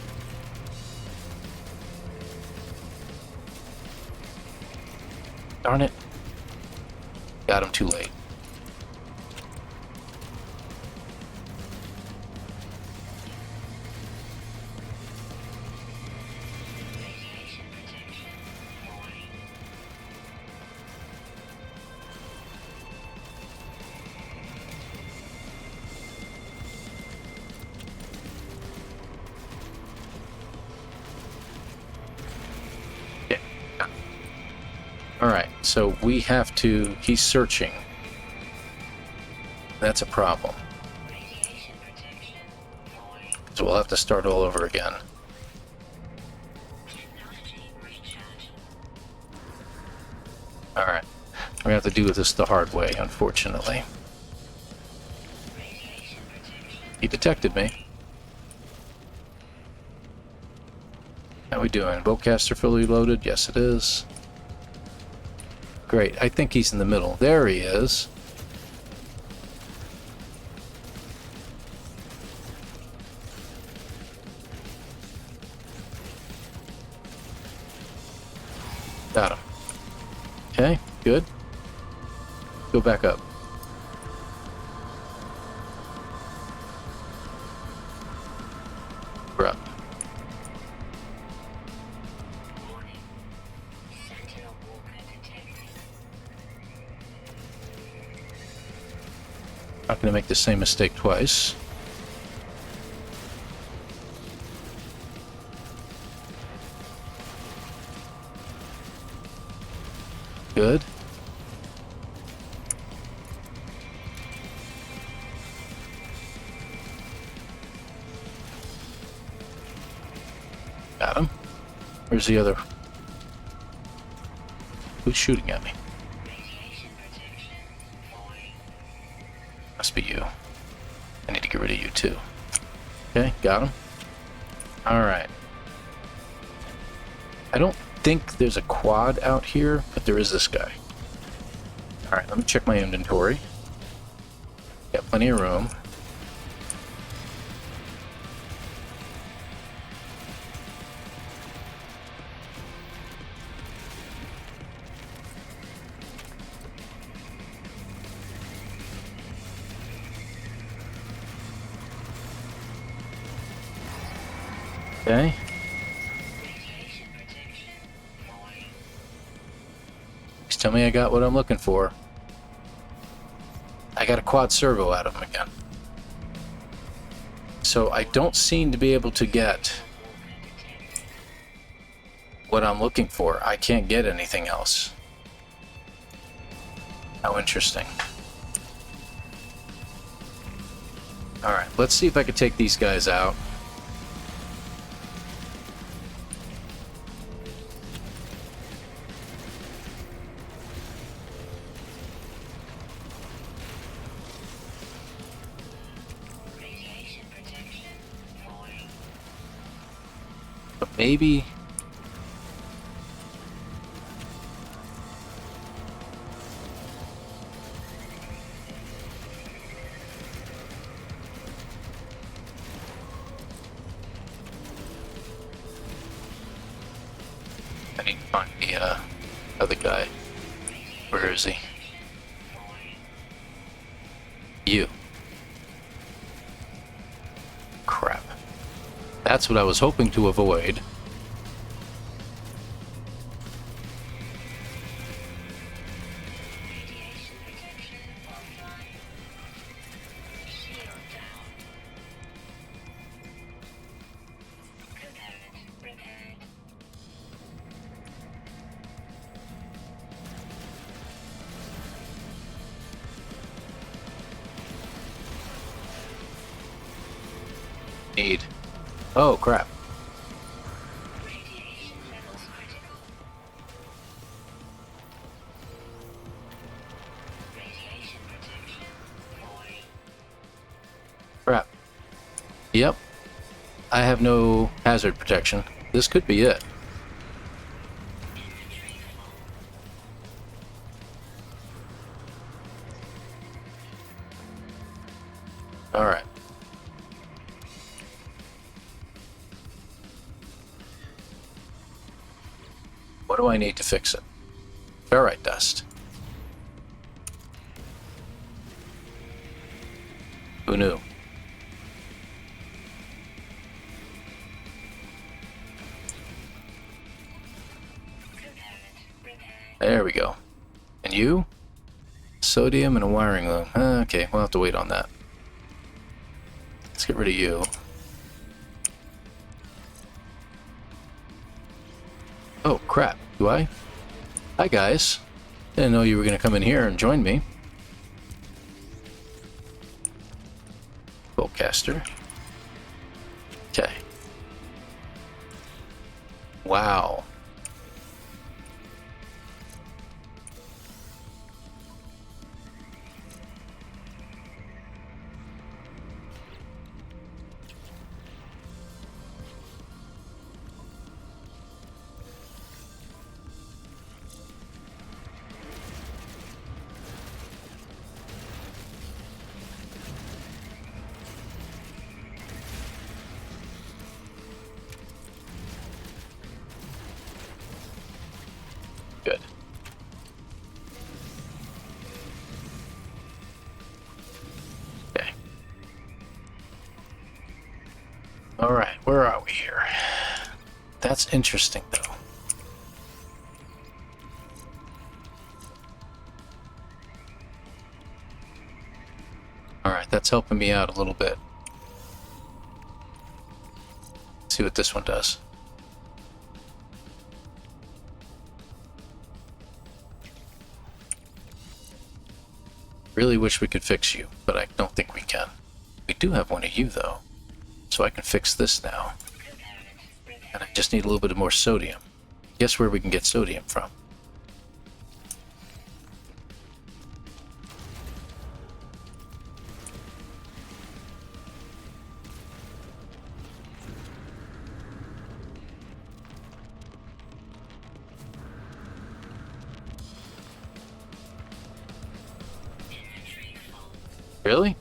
Speaker 1: Darn it. Got him too late.
Speaker 2: Radiation protection. Falling.
Speaker 1: So we have to... He's searching. That's a problem.
Speaker 2: Radiation protection. Void.
Speaker 1: So we'll have to start all over again.
Speaker 2: Technology recharge.
Speaker 1: Alright. We're going to have to do this the hard way, unfortunately.
Speaker 2: Radiation protection.
Speaker 1: He detected me. How we doing? Bowcaster fully loaded? Yes, it is. Great. I think he's in the middle. There he is. Got him. Okay, good. Go back up. We're up.
Speaker 2: Warning. Sentinel walker detected.
Speaker 1: Not going to make the same mistake twice. Good. Got him. Where's the other? Who's shooting at me?
Speaker 2: Radiation protection. Void.
Speaker 1: Must be you. I need to get rid of you too. Okay, got him. Alright. I don't think there's a quad out here, but there is this guy. Alright, let me check my inventory. Got plenty of room. Okay.
Speaker 2: Radiation protection. Void.
Speaker 1: Please tell me I got what I'm looking for. I got a quad servo out of him again. So I don't seem to be able to get what I'm looking for. I can't get anything else. How interesting. Alright, let's see if I can take these guys out.
Speaker 2: Radiation protection. Void.
Speaker 1: But maybe... I need to find the other guy. Where is he? You. Crap. That's what I was hoping to avoid.
Speaker 2: Radiation protection offline. Shield down. Repaired.
Speaker 1: Need. Oh, crap.
Speaker 2: Radiation levels critical. Radiation protection. Void.
Speaker 1: Crap. Yep. I have no hazard protection. This could be it.
Speaker 2: Inventory full.
Speaker 1: Alright. What do I need to fix it? Ferrite dust. Who knew? There we go. And you? Sodium and a wiring loom. Okay, we'll have to wait on that. Let's get rid of you. Oh, crap. Do I? Hi, guys. Didn't know you were going to come in here and join me. Bowcaster. Okay. Wow. Good. Okay. All right, where are we here? That's interesting, though. All right, that's helping me out a little bit. Let's see what this one does. Really wish we could fix you, but I don't think we can. We do have one of you, though, so I can fix this now. And I just need a little bit more sodium. Guess where we can get sodium from? Really?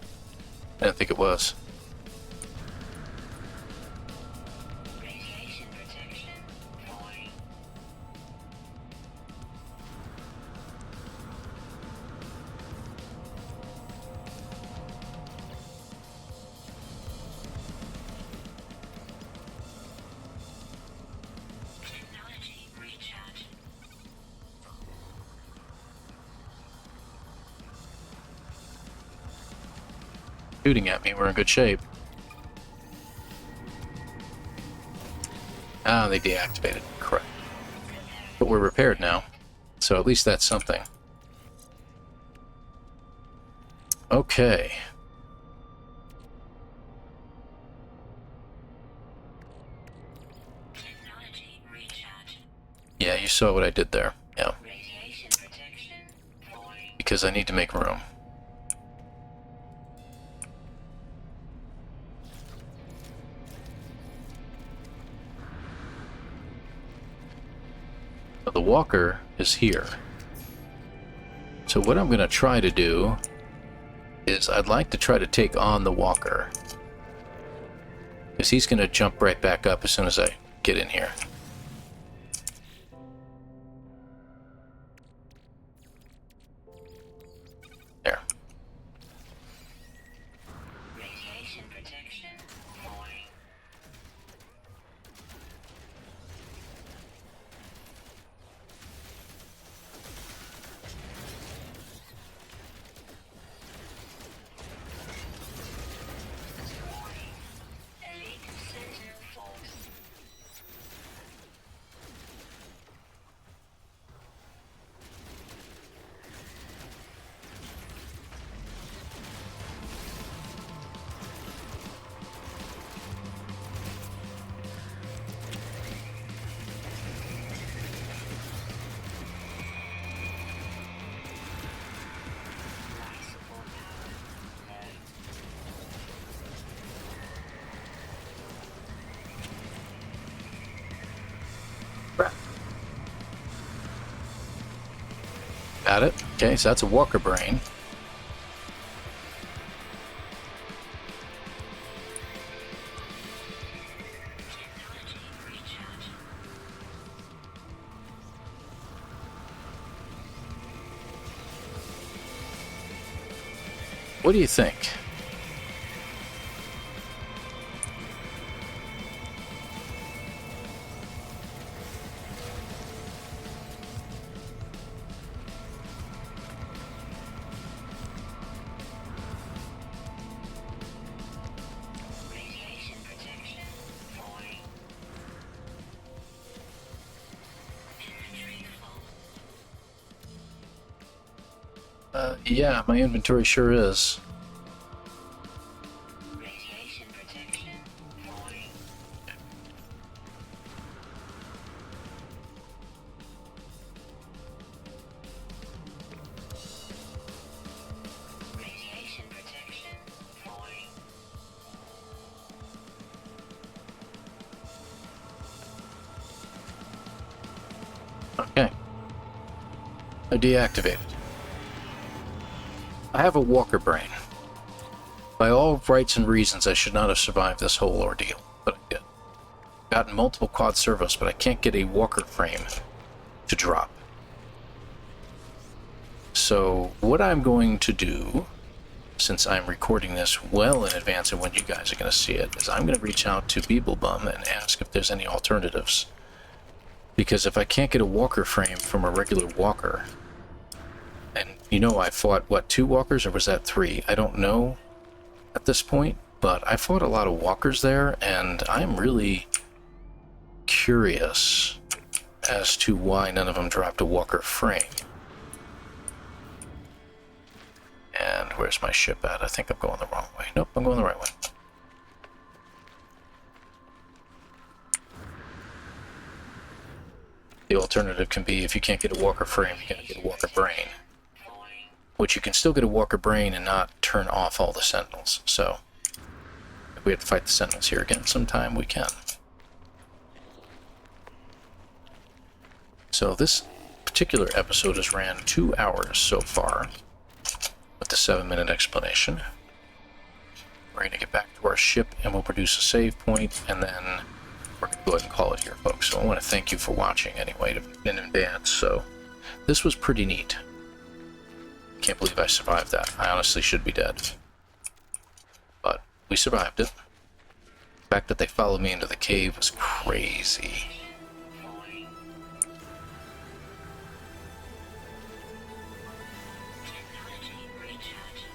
Speaker 1: I didn't think it was.
Speaker 2: Radiation protection. Void. Technology recharge.
Speaker 1: Shooting at me, we're in good shape. Ah, they deactivated. Correct. But we're repaired now, so at least that's something. Okay.
Speaker 2: Technology recharge.
Speaker 1: Yeah, you saw what I did there. Yeah,
Speaker 2: Radiation protection. Void.
Speaker 1: because I need to make room. The walker is here. So what I'm going to try to do is I'd like to try to take on the walker. Because he's going to jump right back up as soon as I get in here. There.
Speaker 2: Radiation protection. Void. Elite Sentinel force. Life support power. Low.
Speaker 1: Got it. Okay, so that's a walker brain.
Speaker 2: Technology recharge.
Speaker 1: What do you think?
Speaker 2: Radiation protection. Void. Inventory full.
Speaker 1: Yeah, my inventory sure is.
Speaker 2: Radiation protection falling. Radiation protection falling.
Speaker 1: Okay. I deactivated. I have a walker brain. By all rights and reasons, I should not have survived this whole ordeal, but I did. Gotten multiple quad servos, but I can't get a walker frame to drop. So what I'm going to do, since I'm recording this well in advance of when you guys are going to see it, is I'm going to reach out to Beeblebum and ask if there's any alternatives. Because if I can't get a walker frame from a regular walker, and you know I fought, what, 2 walkers, or was that 3? I don't know at this point, but I fought a lot of walkers there, and I'm really curious as to why none of them dropped a walker frame. And where's my ship at? I think I'm going the wrong way. Nope, I'm going the right way. The alternative can be, if you can't get a walker frame, you can get a walker brain. Which you can still get a walker brain and not turn off all the sentinels. So, if we have to fight the sentinels here again sometime, we can. So this particular episode has ran 2 hours so far, with the 7-minute explanation. We're going to get back to our ship and we'll produce a save point, and then we're going to go ahead and call it here, folks. So I want to thank you for watching anyway in advance. So this was pretty neat. Can't believe I survived that. I honestly should be dead. But we survived it. The fact that they followed me into the cave was crazy.
Speaker 2: Technology recharging.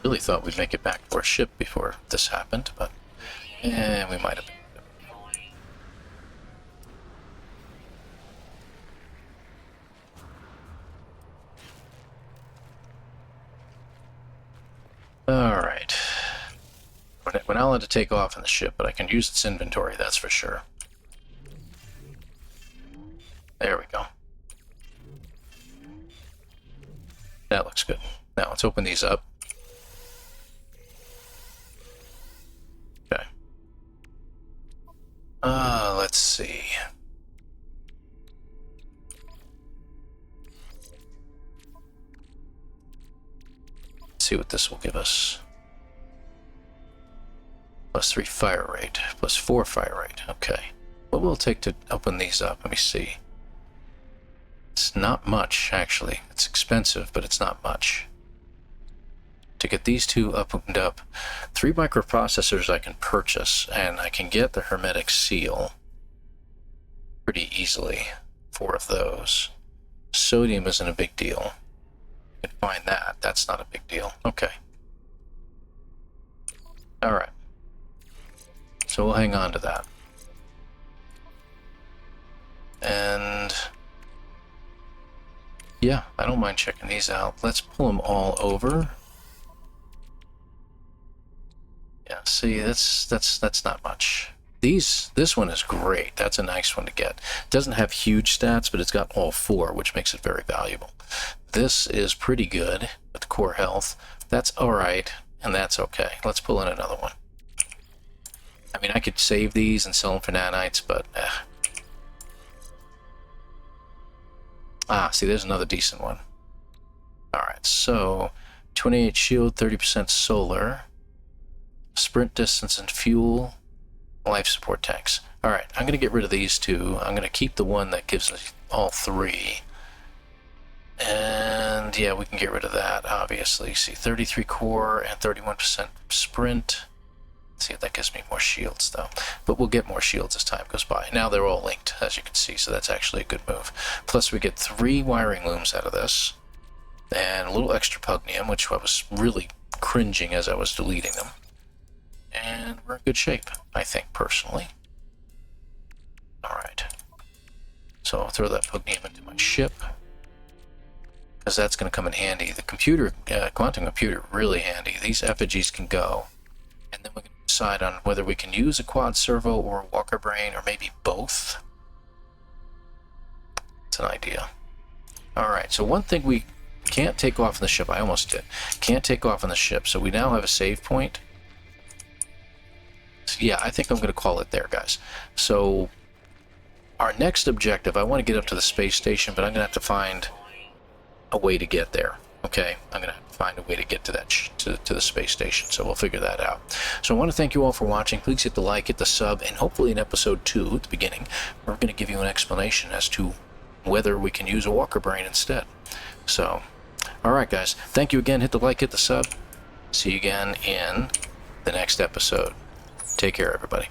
Speaker 1: Really thought we'd make it back to our ship before this happened, but we might have been. Alright. We're not allowed to take off in the ship, but I can use its inventory, that's for sure. There we go. That looks good. Now let's open these up. Okay. Let's see. See what this will give us. +3 fire rate, +4 fire rate. Okay. What will it take to open these up? Let me see. It's not much, actually. It's expensive, but it's not much. To get these 2 opened up, 3 microprocessors I can purchase, and I can get the hermetic seal pretty easily. 4 of those. Sodium isn't a big deal. You can find that. That's not a big deal. Okay. Alright. So we'll hang on to that. And yeah, I don't mind checking these out. Let's pull them all over. Yeah, see, that's not much. This one is great. That's a nice one to get. It doesn't have huge stats, but it's got all 4, which makes it very valuable. This is pretty good with core health. That's alright, and that's okay. Let's pull in another one. I mean, I could save these and sell them for nanites, but see, there's another decent one. Alright, so 28 shield, 30% solar, sprint distance and fuel, life support tanks. Alright, I'm going to get rid of these 2. I'm going to keep the one that gives us all 3. And yeah, we can get rid of that, obviously. See, 33 core and 31% sprint. See if that gives me more shields, though. But we'll get more shields as time goes by. Now they're all linked, as you can see, so that's actually a good move. Plus, we get 3 wiring looms out of this. And a little extra pugnium, which I was really cringing as I was deleting them. And we're in good shape, I think, personally. Alright. So I'll throw that Pugnium into my ship, because that's going to come in handy. The computer, quantum computer, really handy. These effigies can go, and then we can decide on whether we can use a quad servo or a walker brain, or maybe both. It's an idea. Alright, so one thing we can't take off on the ship, I almost did, can't take off on the ship, so we now have a save point. So yeah, I think I'm going to call it there, guys. So our next objective, I want to get up to the space station, but I'm going to have to find a way to get there. Okay, I'm going to have to find a way to get to that to the space station, so we'll figure that out. So I want to thank you all for watching. Please hit the like, hit the sub, and hopefully in episode 2 at the beginning, we're going to give you an explanation as to whether we can use a walker brain instead. So, alright guys, thank you again. Hit the like, hit the sub. See you again in the next episode. Take care, everybody.